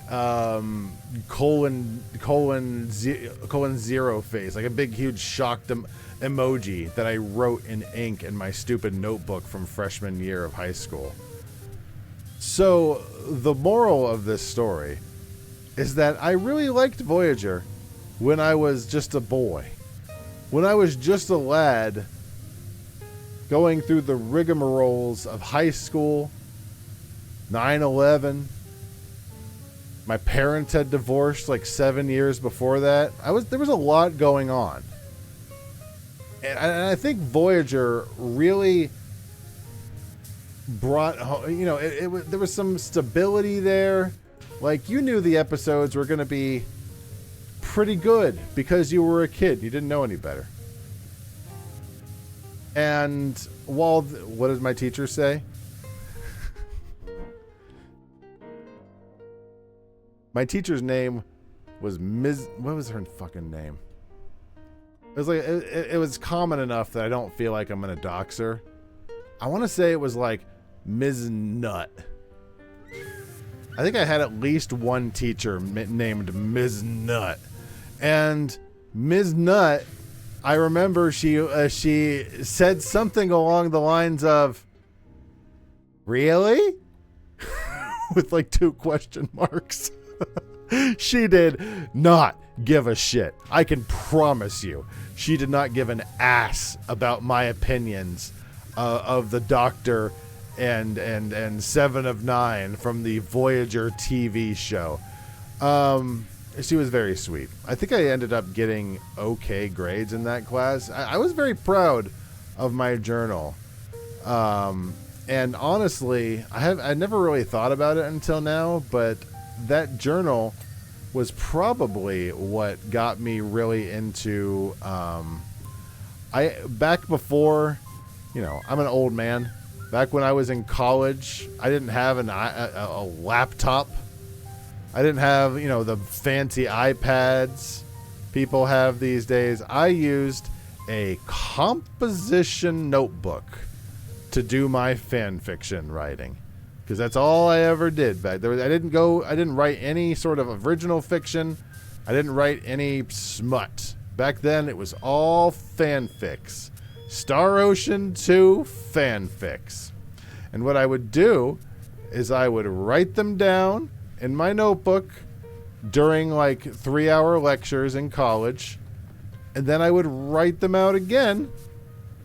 colon zero face, like a big huge shocked emoji that I wrote in ink in my stupid notebook from freshman year of high school. So the moral of this story is that I really liked Voyager when I was just a boy, when I was just a lad going through the rigmaroles of high school, 9/11. My parents had divorced like 7 years before that. There was a lot going on. And I think Voyager really brought, you know, there was some stability there. Like, you knew the episodes were going to be pretty good because you were a kid. You didn't know any better. And what did my teacher say? My teacher's name was Ms. What was her fucking name? It was like it was common enough that I don't feel like I'm gonna dox her. I want to say it was like Ms. Nut. I think I had at least one teacher named Ms. Nut, and Ms. Nut, I remember she said something along the lines of, "Really?" with like 2 question marks. She did not give a shit. I can promise you. She did not give an ass about my opinions of the Doctor and Seven of Nine from the Voyager TV show. She was very sweet. I think I ended up getting okay grades in that class. I was very proud of my journal. And honestly, I never really thought about it until now, but that journal was probably what got me really into, back before, I'm an old man. Back when I was in college, I didn't have a laptop. I didn't have, the fancy iPads people have these days. I used a composition notebook to do my fan fiction writing, because that's all I ever did back there. I didn't write any sort of original fiction. I didn't write any smut. Back then, it was all fanfics. Star Ocean 2 fanfics. And what I would do is I would write them down in my notebook during 3-hour lectures in college, and then I would write them out again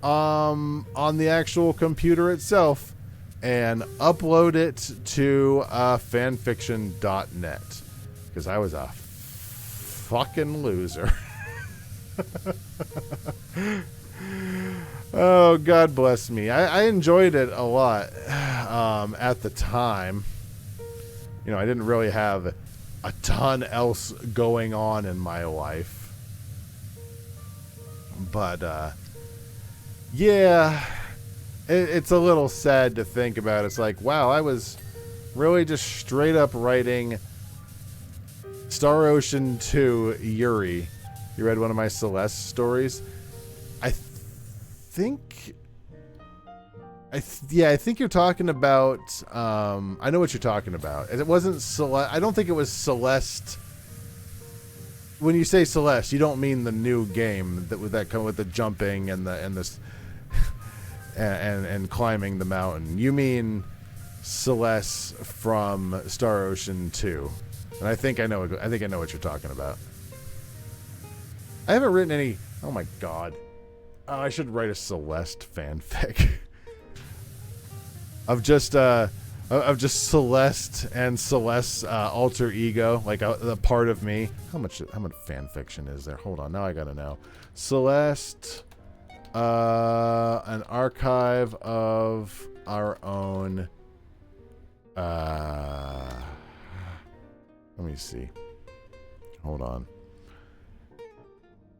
on the actual computer itself and upload it to fanfiction.net, because I was a fucking loser. Oh, God bless me. I enjoyed it a lot at the time. I didn't really have a ton else going on in my life. But, yeah, it's a little sad to think about. It's like, wow, I was really just straight up writing Star Ocean 2 Yuri. You read one of my Celeste stories? I think you're talking about, I know what you're talking about. It wasn't Celeste. I don't think it was Celeste. When you say Celeste, you don't mean the new game that come with the jumping and and climbing the mountain. You mean Celeste from Star Ocean 2. And I think I know what you're talking about. I haven't written any. Oh my God. Oh, I should write a Celeste fanfic of just Celeste and Celeste's alter ego, the part of me. How much fan fiction is there? Hold on, now I gotta know. Celeste, an archive of our own. Let me see. Hold on.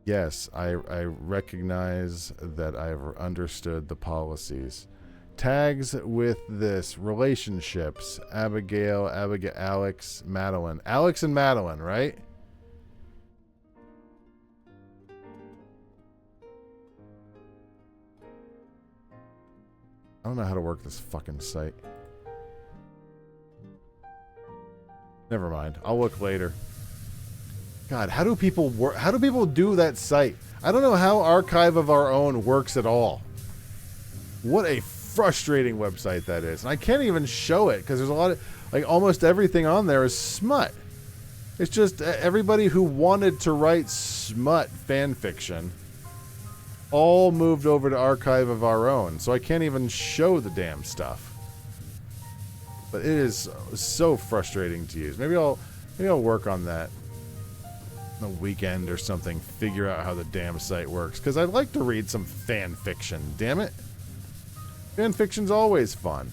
Yes, I recognize that I've understood the policies. Tags with this. Relationships. Abigail, Alex, Madeline. Alex and Madeline, right? I don't know how to work this fucking site. Never mind. I'll look later. God, how do people work? How do people do that site? I don't know how Archive of Our Own works at all. What a frustrating website that is. And I can't even show it because there's a lot of, almost everything on there is smut. It's just everybody who wanted to write smut fan fiction all moved over to Archive of Our Own. So I can't even show the damn stuff. But it is so frustrating to use. Maybe I'll work on that the weekend or something, figure out how the damn site works, because I'd like to read some fan fiction, damn it. Fan fiction's always fun.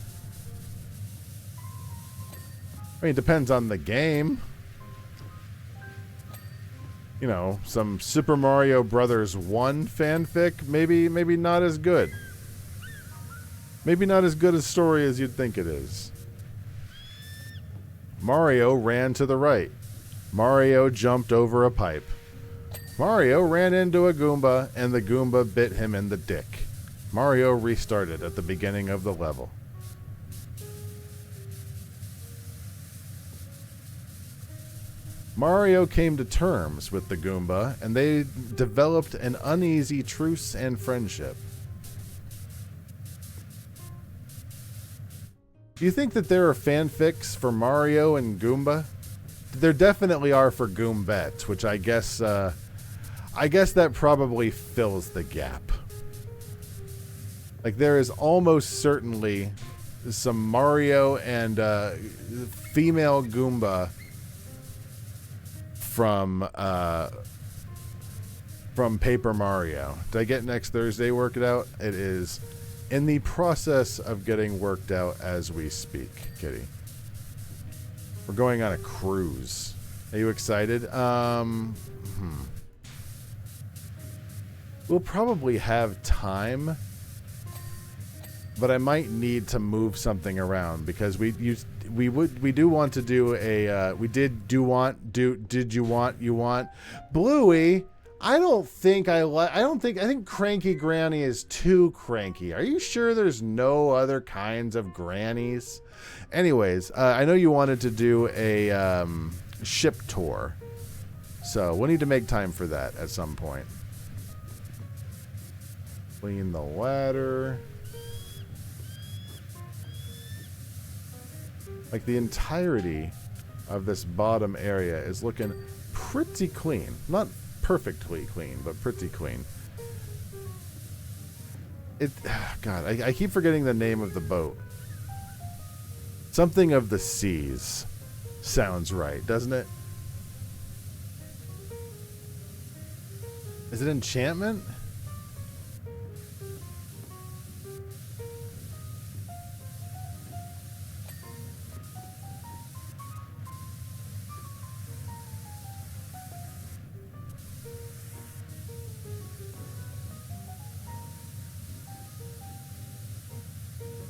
I mean, it depends on the game. Some Super Mario Brothers 1 fanfic, maybe not as good. Maybe not as good a story as you'd think it is. Mario ran to the right. Mario jumped over a pipe. Mario ran into a Goomba, and the Goomba bit him in the dick. Mario restarted at the beginning of the level. Mario came to terms with the Goomba, and they developed an uneasy truce and friendship. Do you think that there are fanfics for Mario and Goomba? there definitely are for Goombets, which I guess that probably fills the gap. Like, there is almost certainly some Mario and female Goomba from Paper Mario. Did I get next Thursday worked out? It is in the process of getting worked out as we speak, Kitty. We're going on a cruise. Are you excited? We'll probably have time, but I might need to move something around because we do want to do a did you want Bluey. I think Cranky Granny is too cranky. Are you sure there's no other kinds of grannies? Anyways, I know you wanted to do a ship tour, so we'll need to make time for that at some point. Clean the ladder. Like, the entirety of this bottom area is looking pretty clean. Not perfectly clean, but pretty clean. God, I keep forgetting the name of the boat. Something of the Seas sounds right, doesn't it? Is it Enchantment?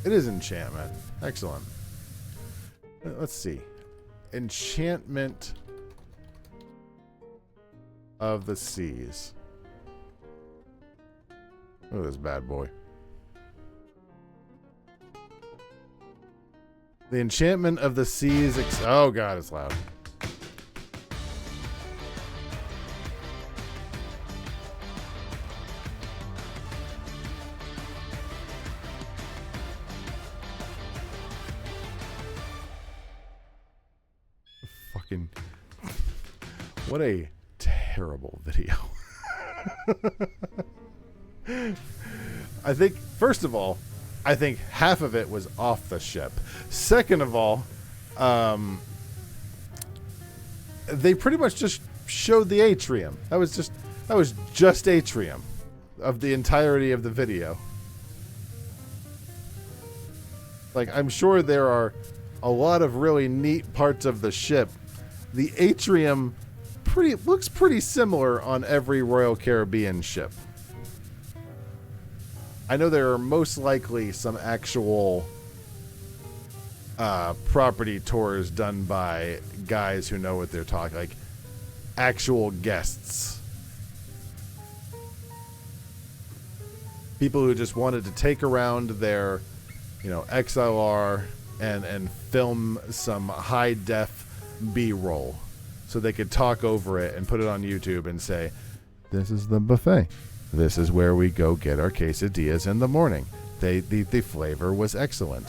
It is Enchantment. Excellent. Let's see. Enchantment of the Seas. Look at this bad boy. The Enchantment of the Seas. Oh, God, it's loud. Fucking. What a terrible video. I think, first of all, I think half of it was off the ship. Second of all, they pretty much just showed the atrium. That was just atrium of the entirety of the video. Like, I'm sure there are a lot of really neat parts of the ship. The atrium looks pretty similar on every Royal Caribbean ship. I know there are most likely some actual property tours done by guys who know what they're talking, like actual guests. People who just wanted to take around their, XLR and film some high-def B-roll so they could talk over it and put it on YouTube and say, this is the buffet. This is where we go get our quesadillas in the morning. The flavor was excellent.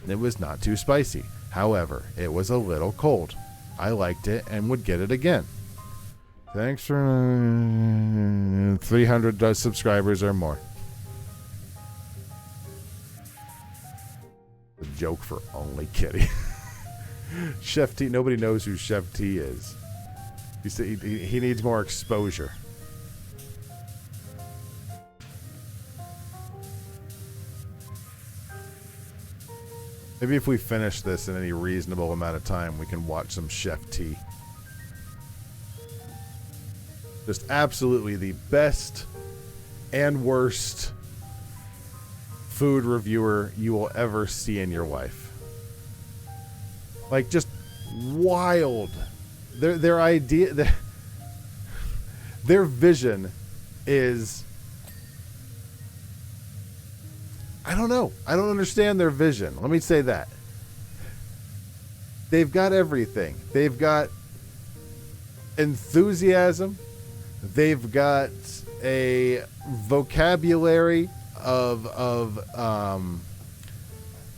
It was not too spicy. However, it was a little cold. I liked it and would get it again. Thanks for 300 subscribers or more. A joke for only Kitty. Chef T. Nobody knows who Chef T is. He needs more exposure. Maybe if we finish this in any reasonable amount of time, we can watch some Chef T. Just absolutely the best and worst food reviewer you will ever see in your life. Like, just wild. Their idea, their vision is, I don't know. I don't understand their vision. Let me say that. They've got everything. They've got enthusiasm. They've got a vocabulary of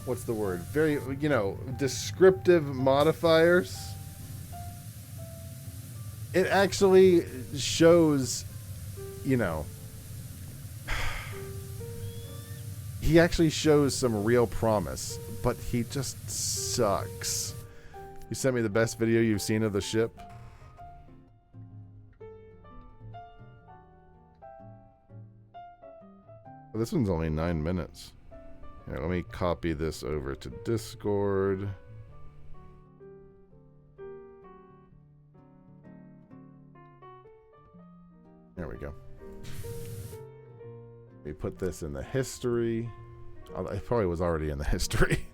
what's the word? Very, descriptive modifiers. it actually shows, you know, he actually shows some real promise, but he just sucks. You sent me the best video you've seen of the ship. Well, this one's only 9 minutes. Here, let me copy this over to Discord. There we go. We put this in the history. Oh, it probably was already in the history.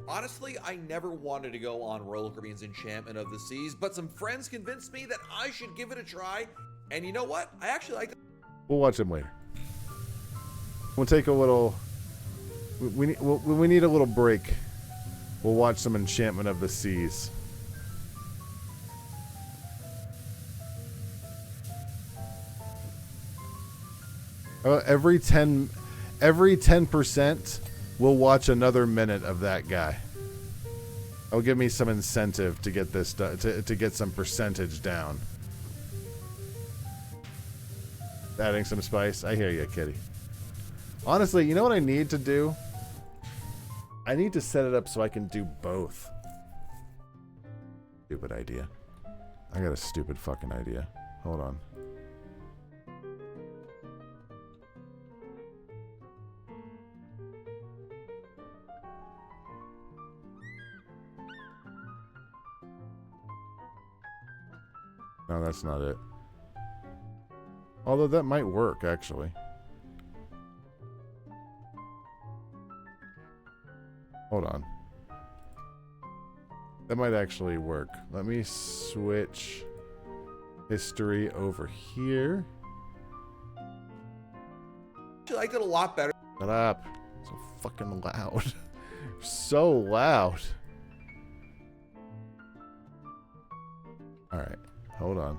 Honestly, I never wanted to go on Royal Caribbean's Enchantment of the Seas, but some friends convinced me that I should give it a try. And you know what? I actually like it. We'll watch them later. We'll take a little... We need a little break. We'll watch some Enchantment of the Seas. Every 10%, we'll watch another minute of that guy. It'll give me some incentive to get this to get some percentage down. Adding some spice. I hear you, kitty. Honestly, you know what I need to do? I need to set it up so I can do both. Stupid idea. I got a stupid fucking idea. Hold on. No, that's not it. Although that might work, actually. Hold on. That might actually work. Let me switch history over here. I liked it a lot better. Shut up. So fucking loud. So loud. Alright. Hold on.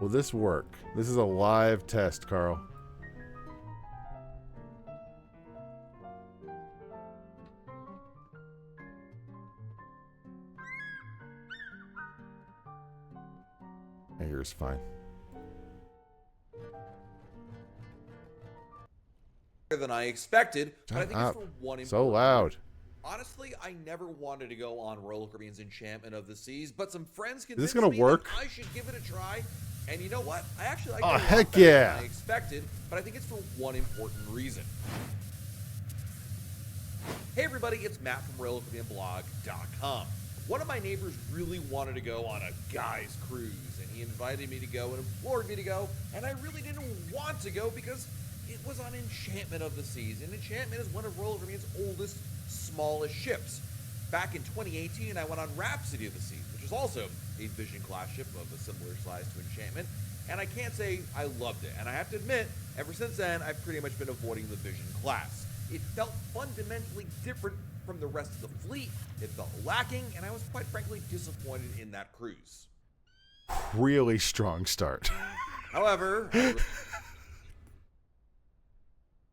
Will this work? This is a live test, Carl. Here's fine. Than I expected, but I think it's for one so loud. Honestly, I never wanted to go on Royal Caribbean's Enchantment of the Seas, but some friends Is this convinced gonna me work? that I should give it a try. And you know what? I actually like Oh, it a lot heck better yeah. than I expected, but I think it's for one important reason. Hey everybody, it's Matt from RoyalCaribbeanBlog.com. One of my neighbors really wanted to go on a guy's cruise, and he invited me to go and implored me to go, and I really didn't want to go because it was on Enchantment of the Seas, and Enchantment is one of Royal Caribbean's oldest, smallest ships. Back in 2018, I went on Rhapsody of the Seas, which is also a Vision-class ship of a similar size to Enchantment, and I can't say I loved it. And I have to admit, ever since then, I've pretty much been avoiding the Vision class. It felt fundamentally different from the rest of the fleet, it felt lacking, and I was quite frankly disappointed in that cruise. Really strong start. However, I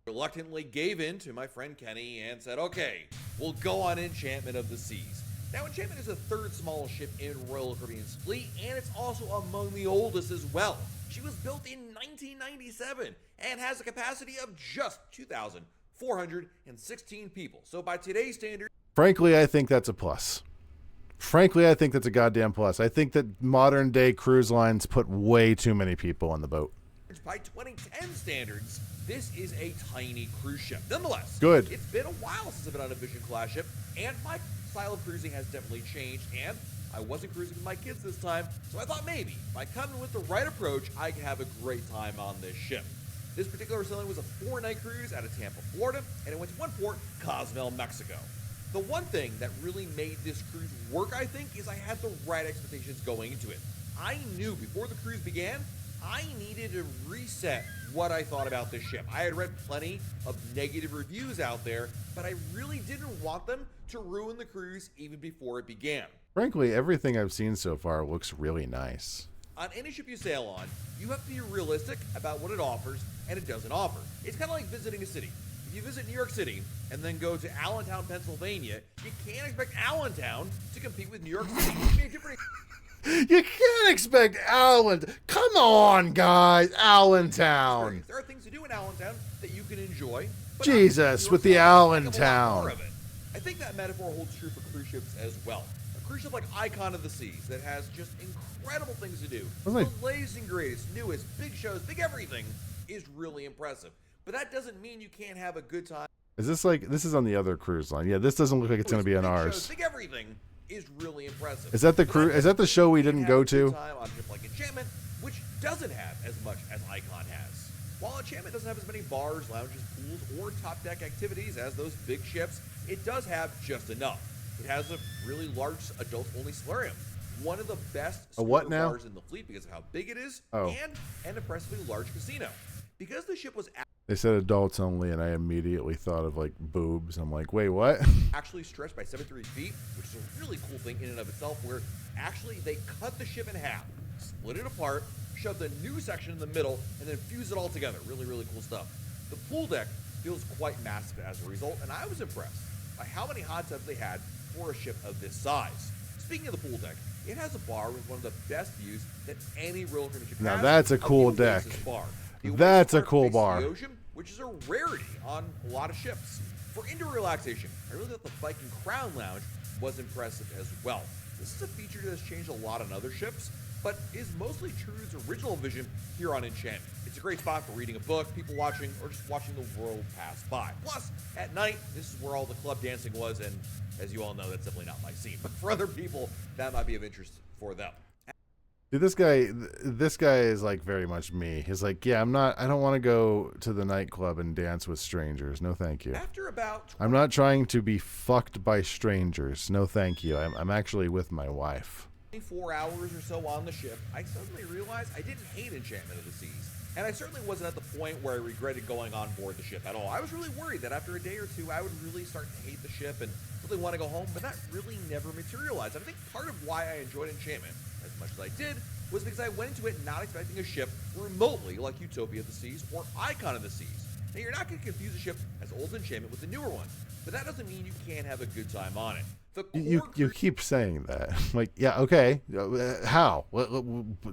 reluctantly gave in to my friend Kenny and said, okay, we'll go on Enchantment of the Seas. Now, Enchantment is the third smallest ship in Royal Caribbean's fleet, and it's also among the oldest as well. She was built in 1997 and has a capacity of just 2,416 people. So by today's standards, Frankly, I think that's a plus. Frankly, I think that's a goddamn plus. I think that modern day cruise lines put way too many people on the boat. by 2010 standards, this is a tiny cruise ship. Nonetheless, Good. It's been a while since I've been on a Vision class ship, and my style of cruising has definitely changed, and I wasn't cruising with my kids this time, so I thought maybe by coming with the right approach, I could have a great time on this ship. This particular sailing was a 4-night cruise out of Tampa, Florida, and it went to one port, Cozumel, Mexico. The one thing that really made this cruise work, I think, is I had the right expectations going into it. I knew before the cruise began, I needed to reset what I thought about this ship. I had read plenty of negative reviews out there, but I really didn't want them to ruin the cruise even before it began. Frankly, everything I've seen so far looks really nice. On any ship you sail on, you have to be realistic about what it offers and it doesn't offer. It's kind of like visiting a city. If you visit New York City and then go to Allentown, Pennsylvania, you can't expect Allentown to compete with New York City. It's gonna be a different. You can't expect Allentown. Come on, guys. Allentown. There are things to do in Allentown that you can enjoy. But Jesus, with the Allentown. I think that metaphor holds true for cruise ships as well. A cruise ship like Icon of the Seas that has just incredible things to do. The latest and greatest, newest, big shows, big everything is really impressive. But that doesn't mean you can't have a good time. Is this like, this is on the other cruise line? Yeah, this doesn't look like it's going to be on ours. Big everything is really impressive. Is that the cruise? Is that the show we didn't go to? Time on a ship like Enchantment, which doesn't have as much as Icon has. While Enchantment doesn't have as many bars, lounges, pools, or top deck activities as those big ships, it does have just enough. It has a really large adult-only solarium, one of the best bars in the fleet because of how big it is, and an impressively large casino. Because the ship was they said adults only, and I immediately thought of like boobs. I'm like, wait, what? Actually stretched by 73 feet, which is a really cool thing in and of itself, where actually they cut the ship in half, split it apart, shoved a new section in the middle, and then fused it all together. Really, really cool stuff. The pool deck feels quite massive as a result, and I was impressed by how many hot tubs they had for a ship of this size. Speaking of the pool deck, it has a bar with one of the best views that any roller coaster ship has. Now that's a cool deck. That's a cool bar. The ocean, which is a rarity on a lot of ships. For indoor relaxation, I really thought the Viking Crown Lounge was impressive as well. This is a feature that has changed a lot on other ships, but is mostly true to its original vision here on Enchantment. It's a great spot for reading a book, people watching, or just watching the world pass by. Plus, at night, this is where all the club dancing was, and as you all know, that's definitely not my scene. But for other people, that might be of interest for them. Dude, this guy is like very much me. He's like, yeah, I don't want to go to the nightclub and dance with strangers. No, thank you. After about I'm not trying to be fucked by strangers. No, thank you. I'm actually with my wife. 24 hours or so on the ship, I suddenly realized I didn't hate Enchantment of the Seas. And I certainly wasn't at the point where I regretted going on board the ship at all. I was really worried that after a day or two, I would really start to hate the ship and really want to go home, but that really never materialized. I think part of why I enjoyed Enchantment as much as I did was because I went into it not expecting a ship remotely like Utopia of the Seas or Icon of the Seas. Now, you're not going to confuse a ship as old as Enchantment with the newer one, but that doesn't mean you can't have a good time on it. You keep saying that. Like, yeah, okay. How?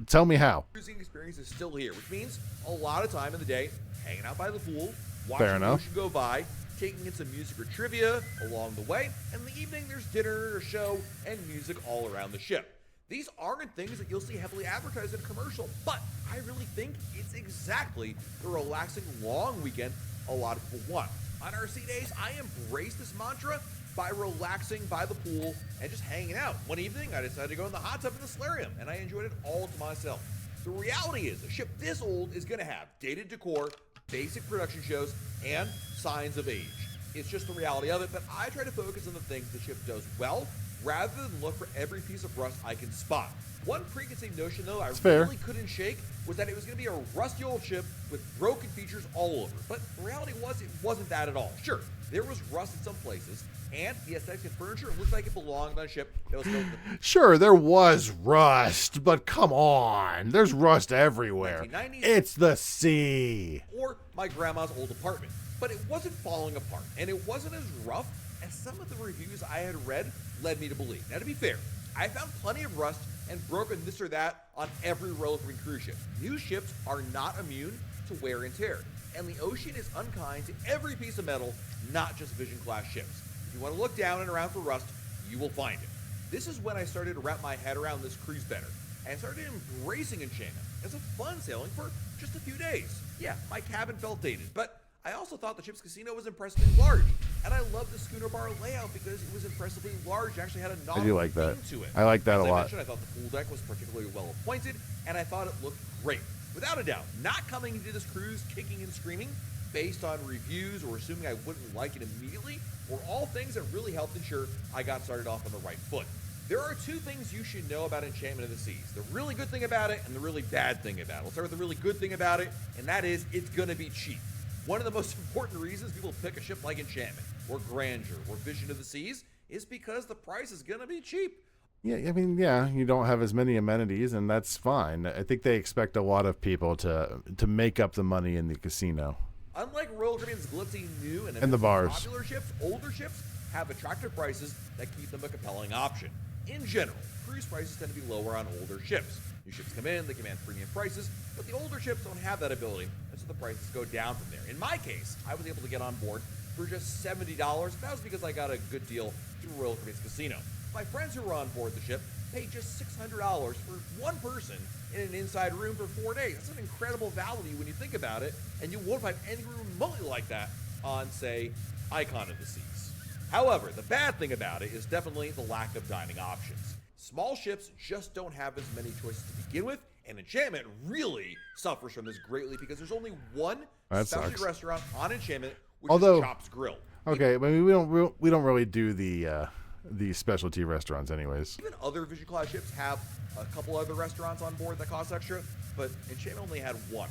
Tell me how. The cruising experience is still here, which means a lot of time in the day hanging out by the pool, watching the ocean go by, taking in some music or trivia along the way, and in the evening there's dinner or show and music all around the ship. These aren't things that you'll see heavily advertised in a commercial, but I really think it's exactly the relaxing long weekend a lot of people want. On our sea days, I embrace this mantra by relaxing by the pool and just hanging out. One evening, I decided to go in the hot tub in the solarium, and I enjoyed it all to myself. The reality is, a ship this old is going to have dated decor, basic production shows, and signs of age. It's just the reality of it, but I try to focus on the things the ship does well, rather than look for every piece of rust I can spot. One preconceived notion, though, I really couldn't shake was that it was going to be a rusty old ship with broken features all over. But the reality was, it wasn't that at all. Sure, there was rust in some places, and the aesthetics and furniture looked like it belonged on a ship that was built in the Sure, there was rust, but come on. There's rust everywhere. It's the sea. Or my grandma's old apartment. But it wasn't falling apart, and it wasn't as rough as some of the reviews I had read led me to believe. Now, to be fair, I found plenty of rust and broken this or that on every roller coaster cruise ship. New ships are not immune to wear and tear, and the ocean is unkind to every piece of metal, not just Vision class ships. If you want to look down and around for rust, you will find it. This is when I started to wrap my head around this cruise better, and started embracing Enchantment as a fun sailing for just a few days. Yeah, my cabin felt dated, but I also thought the ship's casino was impressively large, and I loved the schooner bar layout because it was impressively large and actually had a I do like that. theme to it. I like that a lot. I thought the pool deck was particularly well appointed, and I thought it looked great. Without a doubt, not coming into this cruise kicking and screaming based on reviews or assuming I wouldn't like it immediately were all things that really helped ensure I got started off on the right foot. There are two things you should know about Enchantment of the Seas. The really good thing about it and the really bad thing about it. Let's start with the really good thing about it, and that is it's going to be cheap. One of the most important reasons people pick a ship like Enchantment, or Grandeur, or Vision of the Seas, is because the price is going to be cheap. Yeah, I mean, yeah, you don't have as many amenities, and that's fine. I think they expect a lot of people to make up the money in the casino. Unlike Royal Caribbean's glitzy new and And the bars. popular ships, older ships have attractive prices that keep them a compelling option. In general, cruise prices tend to be lower on older ships. New ships come in, they command premium prices, but the older ships don't have that ability, and so the prices go down from there. In my case, I was able to get on board for just $70. That was because I got a good deal through Royal Caribbean's casino. My friends who were on board the ship paid just $600 for one person in an inside room for 4 days. That's an incredible value when you think about it, and you won't find anything remotely like that on, say, Icon of the Seas. However, the bad thing about it is definitely the lack of dining options. Small ships just don't have as many choices to begin with, and Enchantment really suffers from this greatly because there's only one That specialty sucks. restaurant on Enchantment, which Although- is Chops Grill. Okay, I mean, we don't really do the specialty restaurants anyways. Even other Vision Class ships have a couple other restaurants on board that cost extra, but Enchantment only had one.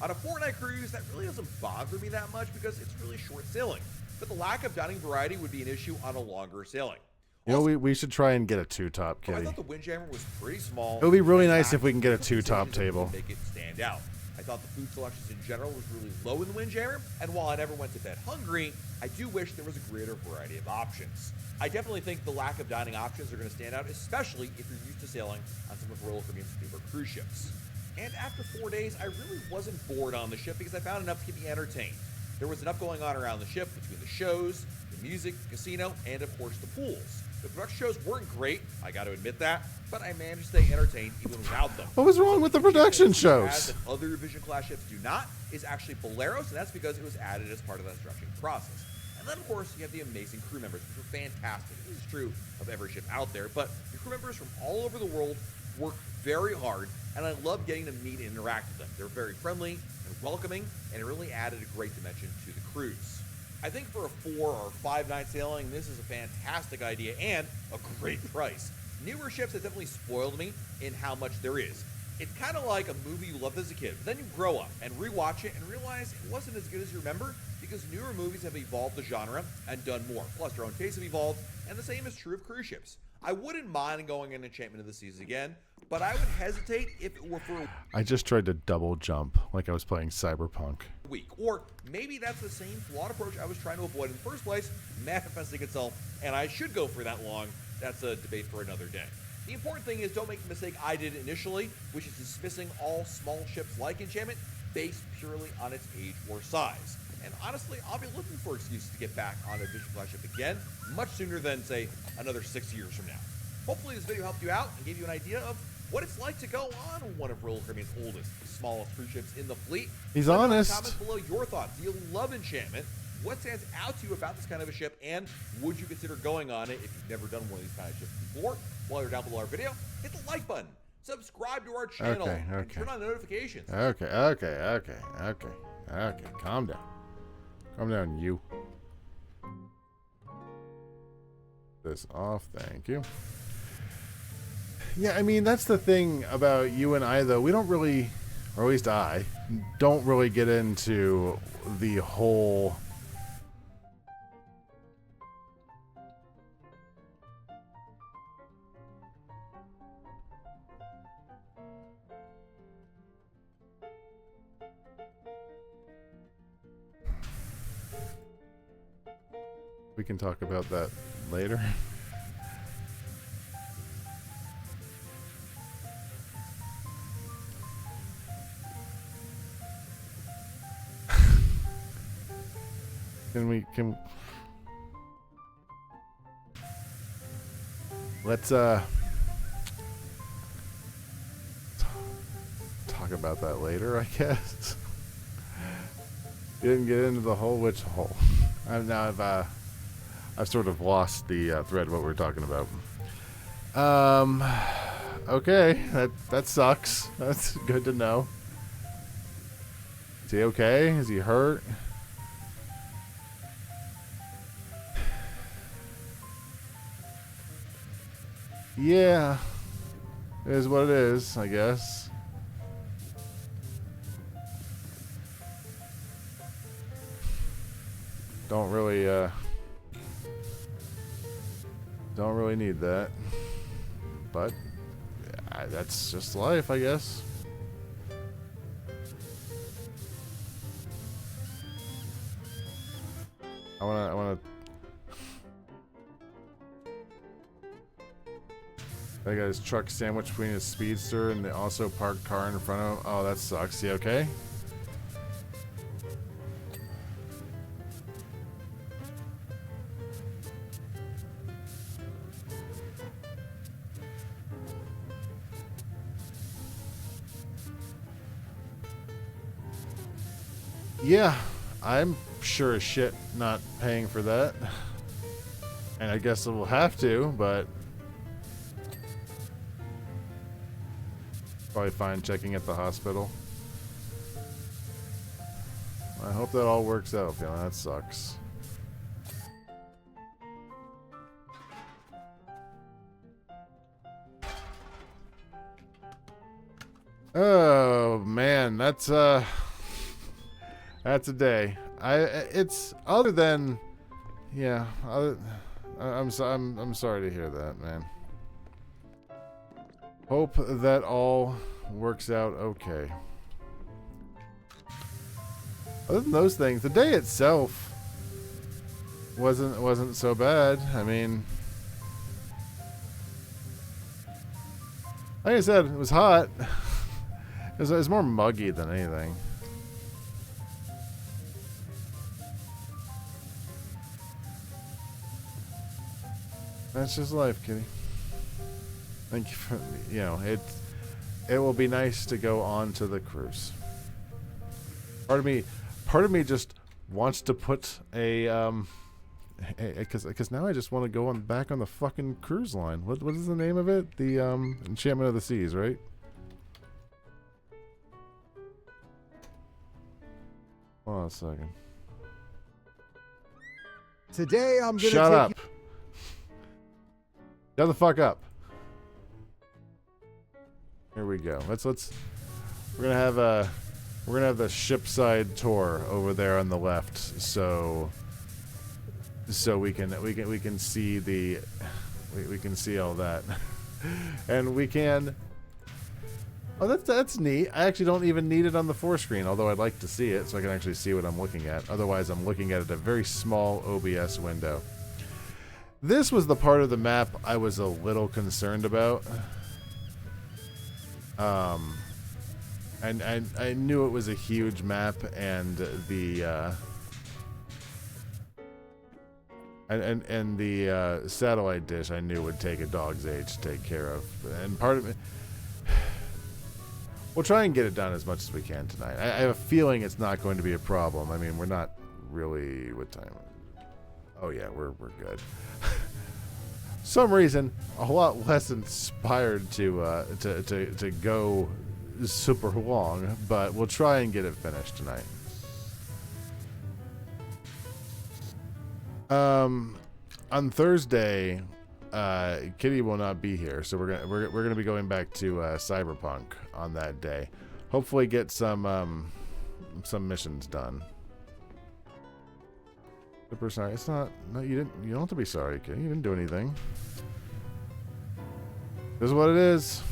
On a 4-night cruise, that really doesn't bother me that much because it's really short sailing. But the lack of dining variety would be an issue on a longer sailing. You know, we should try and get a 2-top, I Kitty. thought the Windjammer was pretty small. It would be really and nice packed if we can get a with 2-top decisions that table. would Make it stand out. I thought the food selections in general was really low in the Windjammer, and while I never went to bed hungry, I do wish there was a greater variety of options. I definitely think the lack of dining options are going to stand out, especially if you're used to sailing on some of Royal Caribbean's favorite cruise ships. And after 4 days, I really wasn't bored on the ship because I found enough to keep me entertained. There was enough going on around the ship between the shows, the music, the casino, and of course the pools. The production shows weren't great, I got to admit that, but I managed to stay entertained even without them. What was wrong with the production Has shows? that other Vision Class ships do not is actually Boleros, and that's because it was added as part of the instruction process. And then, of course, you have the amazing crew members, which are fantastic. This is true of every ship out there, but the crew members from all over the world work very hard, and I love getting to meet and interact with them. They're very friendly and welcoming, and it really added a great dimension to the cruise. I think for a 4 or 5 night sailing, this is a fantastic idea and a great price. Newer ships have definitely spoiled me in how much there is. It's kind of like a movie you loved as a kid, but then you grow up and rewatch it and realize it wasn't as good as you remember because newer movies have evolved the genre and done more. Plus, their own tastes have evolved, and the same is true of cruise ships. I wouldn't mind going on Enchantment of the Seas again, but I would hesitate if it were for a I just tried to double jump like I was playing Cyberpunk. week. Or maybe that's the same flawed approach I was trying to avoid in the first place, manifesting itself, and I should go for that long. That's a debate for another day. The important thing is don't make the mistake I did initially, which is dismissing all small ships like Enchantment based purely on its age or size. And honestly, I'll be looking for excuses to get back on a Vision Class ship again, much sooner than, say, another 6 years from now. Hopefully this video helped you out and gave you an idea of what it's like to go on one of Royal Caribbean's oldest, smallest cruise ships in the fleet. He's Let me know in the honest. comments below your thoughts. Do you love Enchantment? What stands out to you about this kind of a ship? And would you consider going on it if you've never done one of these kind of ships before? While you're down below our video, hit the like button, subscribe to our channel, and Okay. turn on notifications. Okay. Calm down. Calm down, you. This off, thank you. Yeah, I mean, that's the thing about you and I, though. We don't really, or at least I, don't really get into the whole... We can talk about that later. Can let's talk about that later, I guess. Didn't get into the whole witch hole. I've sort of lost the thread of what we're talking about. Okay, that sucks. That's good to know. Is he okay? Is he hurt? Yeah, it is what it is, I guess. Don't really need that, but that's just life, I guess. I got his truck sandwiched between his speedster and the also parked car in front of him. Oh, that sucks. You okay? Yeah, I'm sure as shit not paying for that. And I guess we'll have to, but probably fine checking at the hospital. I hope that all works out. Feeling that sucks. Oh man, that's a day. It's other than, yeah. I'm sorry to hear that, man. Hope that all works out okay. Other than those things, the day itself wasn't so bad. I mean, like I said, it was hot. It was more muggy than anything. That's just life, kitty. Thank you for, you know, it will be nice to go on to the cruise. Part of me just wants to put because now I just want to go back on the fucking cruise line. What is the name of it? The Enchantment of the Seas, right? Hold on a second. Today I'm gonna Shut up. Shut the fuck up. Here we go. We're gonna have the shipside tour over there on the left, so we can see we can see all that, and we can. Oh, that's neat. I actually don't even need it on the forescreen, although I'd like to see it so I can actually see what I'm looking at. Otherwise, I'm looking at a very small OBS window. This was the part of the map I was a little concerned about. And I knew it was a huge map, and the and the satellite dish I knew would take a dog's age to take care of. And part of it, we'll try and get it done as much as we can tonight. I have a feeling it's not going to be a problem. I mean, we're not really, what time? Oh yeah, we're good. Some reason a whole lot less inspired to go super long, but we'll try and get it finished tonight. On Thursday, Kitty will not be here, so we're gonna be going back to Cyberpunk on that day. Hopefully, get some missions done. Super sorry. It's not. No, you didn't. You don't have to be sorry, Kitty. You didn't do anything. This is what it is.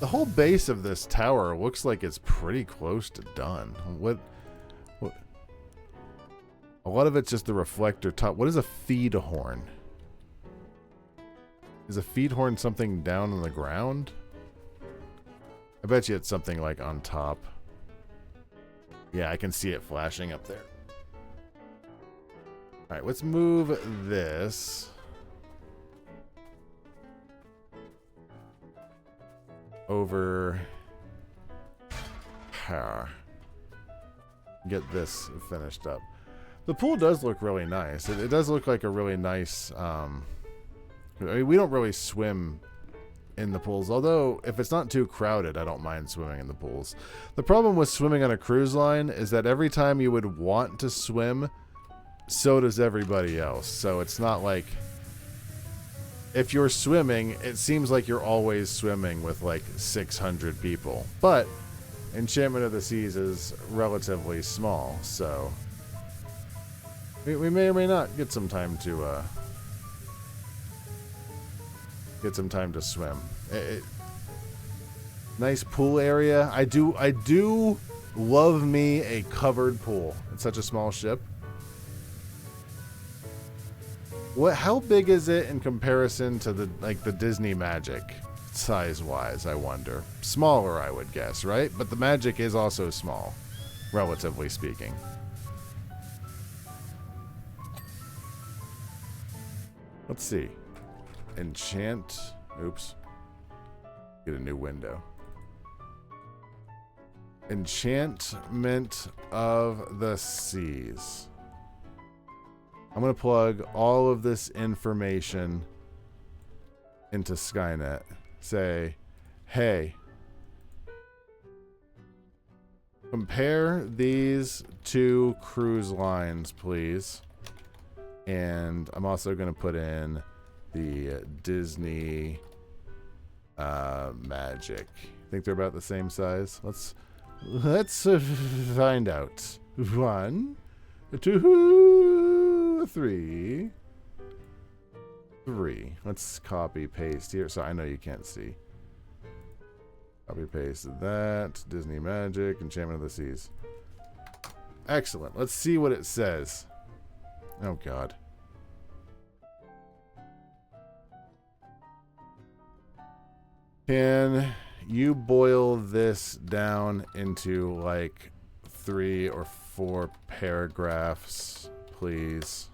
The whole base of this tower looks like it's pretty close to done. What? A lot of it's just the reflector top. What is a feed horn? Is a feed horn something down on the ground? I bet you it's something like on top. Yeah, I can see it flashing up there. Alright, let's move this over here. Get this finished up. The pool does look really nice. It does look like a really nice I mean, we don't really swim in the pools, although if it's not too crowded, I don't mind swimming in the pools. The problem with swimming on a cruise line is that every time you would want to swim, so does everybody else. So it's not like, if you're swimming, it seems like you're always swimming with like 600 people. But Enchantment of the Seas is relatively small, so we may or may not get some time to swim. Nice pool area. I do Love me a covered pool. It's such a small ship. How big is it in comparison to the Disney Magic size-wise, I wonder? Smaller, I would guess, right? But the Magic is also small, relatively speaking. Let's see. Enchant. Oops. Get a new window. Enchantment of the Seas. I'm going to plug all of this information into Skynet. Say, hey, compare these two cruise lines, please. And I'm also going to put in the Disney Magic. Think they're about the same size? Let's find out. 1, 2, 3. Let's copy paste here. So I know you can't see. Copy paste that. Disney Magic, Enchantment of the Seas. Excellent. Let's see what it says. Oh God. Can you boil this down into like 3 or 4 paragraphs, please?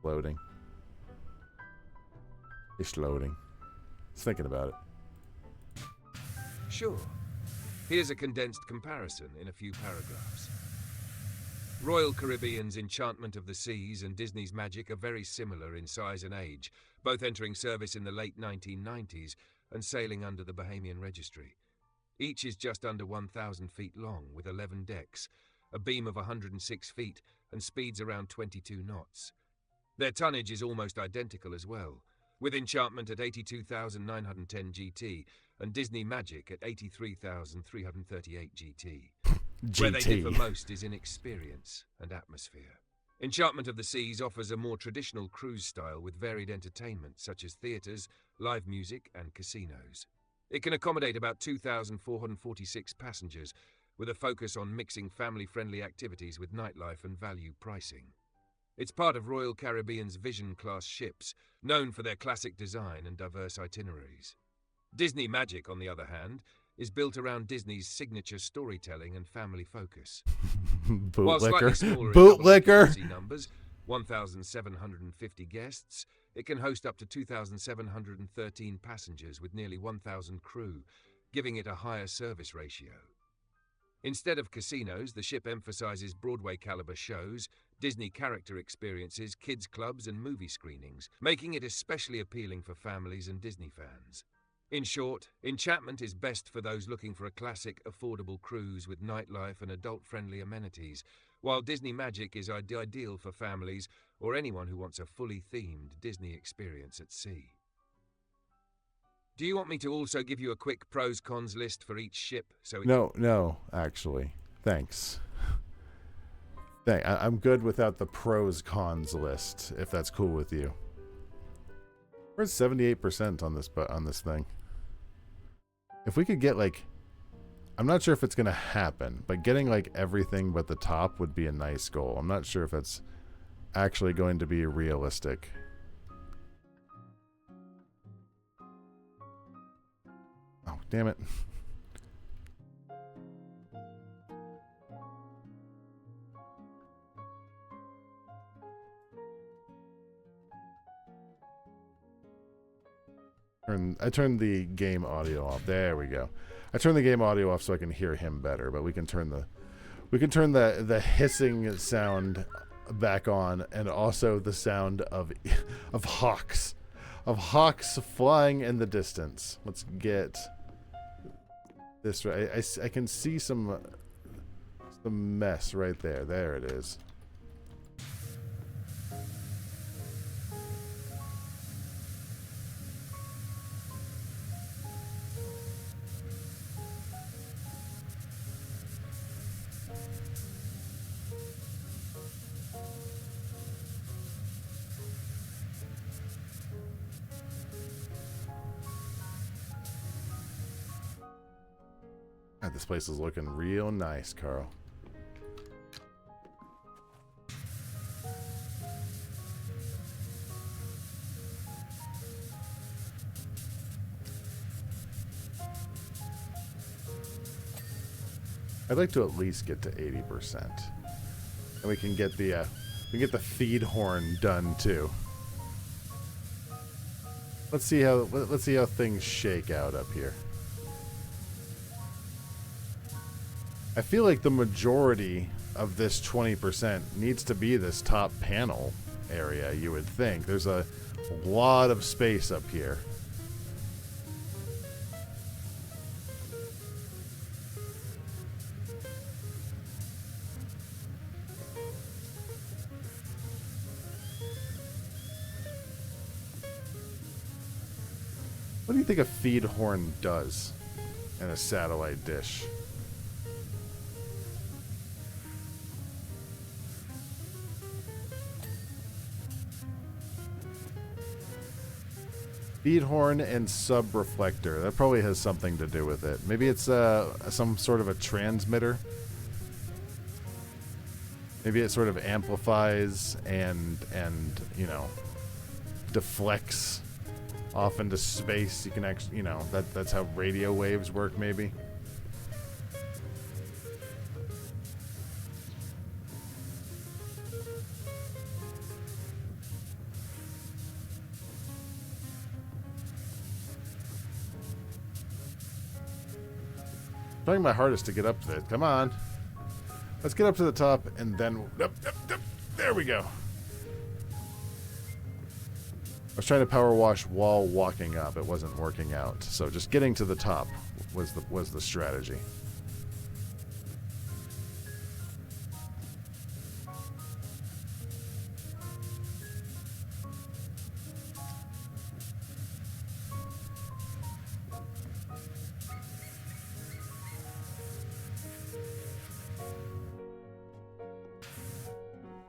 Loading. It's loading. It's thinking about it. Sure. Here's a condensed comparison in a few paragraphs. Royal Caribbean's Enchantment of the Seas and Disney's Magic are very similar in size and age, both entering service in the late 1990s and sailing under the Bahamian Registry. Each is just under 1,000 feet long, with 11 decks, a beam of 106 feet, and speeds around 22 knots. Their tonnage is almost identical as well, with Enchantment at 82,910 GT and Disney Magic at 83,338 GT. Where they differ most is in experience and atmosphere. Enchantment of the Seas offers a more traditional cruise style with varied entertainment such as theatres, live music and casinos. It can accommodate about 2,446 passengers with a focus on mixing family-friendly activities with nightlife and value pricing. It's part of Royal Caribbean's Vision-class ships, known for their classic design and diverse itineraries. Disney Magic, on the other hand, is built around Disney's signature storytelling and family focus. While slightly smaller in occupancy numbers, 1,750 guests, it can host up to 2,713 passengers with nearly 1,000 crew, giving it a higher service ratio. Instead of casinos, the ship emphasizes Broadway-caliber shows, Disney character experiences, kids' clubs, and movie screenings, making it especially appealing for families and Disney fans. In short, Enchantment is best for those looking for a classic, affordable cruise with nightlife and adult-friendly amenities, while Disney Magic is ideal for families or anyone who wants a fully themed Disney experience at sea. Do you want me to also give you a quick pros-cons list for each ship? No, actually. Thanks. I'm good without the pros-cons list, if that's cool with you. We're at 78% on this thing. If we could get I'm not sure if it's going to happen, but getting everything but the top would be a nice goal. I'm not sure if it's actually going to be realistic. Oh, damn it. I turned the game audio off. There we go. I turned the game audio off so I can hear him better, but we can turn the hissing sound back on, and also the sound of hawks flying in the distance. Let's get this right. I can see some mess right there. There it is. God, this place is looking real nice, Carl. I'd like to at least get to 80%. And we can get the feed horn done too. Let's see how things shake out up here. I feel like the majority of this 20% needs to be this top panel area, you would think. There's a lot of space up here. What do you think a feed horn does in a satellite dish? Feed horn and sub reflector. That probably has something to do with it. Maybe it's some sort of a transmitter. Maybe it sort of amplifies and you know, deflects off into space. You can actually, you know, that's how radio waves work, maybe. Trying my hardest to get up to it. Come on. Let's get up to the top and then... Up, there we go. I was trying to power wash while walking up. It wasn't working out. So just getting to the top was the strategy.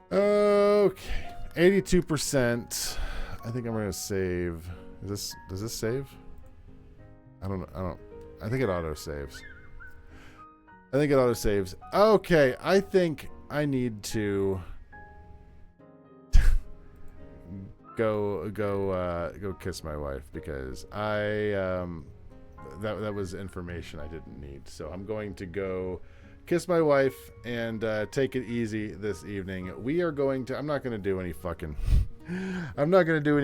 Okay, 82%. I think I'm gonna save. Does this save? I don't. I think it auto saves. Okay, I think I need to go kiss my wife because that was information I didn't need. So I'm going to go kiss my wife and take it easy this evening. We are going to... I'm not going to do any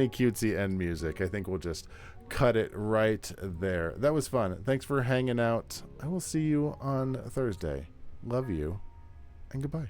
cutesy end music. I think we'll just cut it right there. That was fun. Thanks for hanging out. I will see you on Thursday. Love you, and goodbye.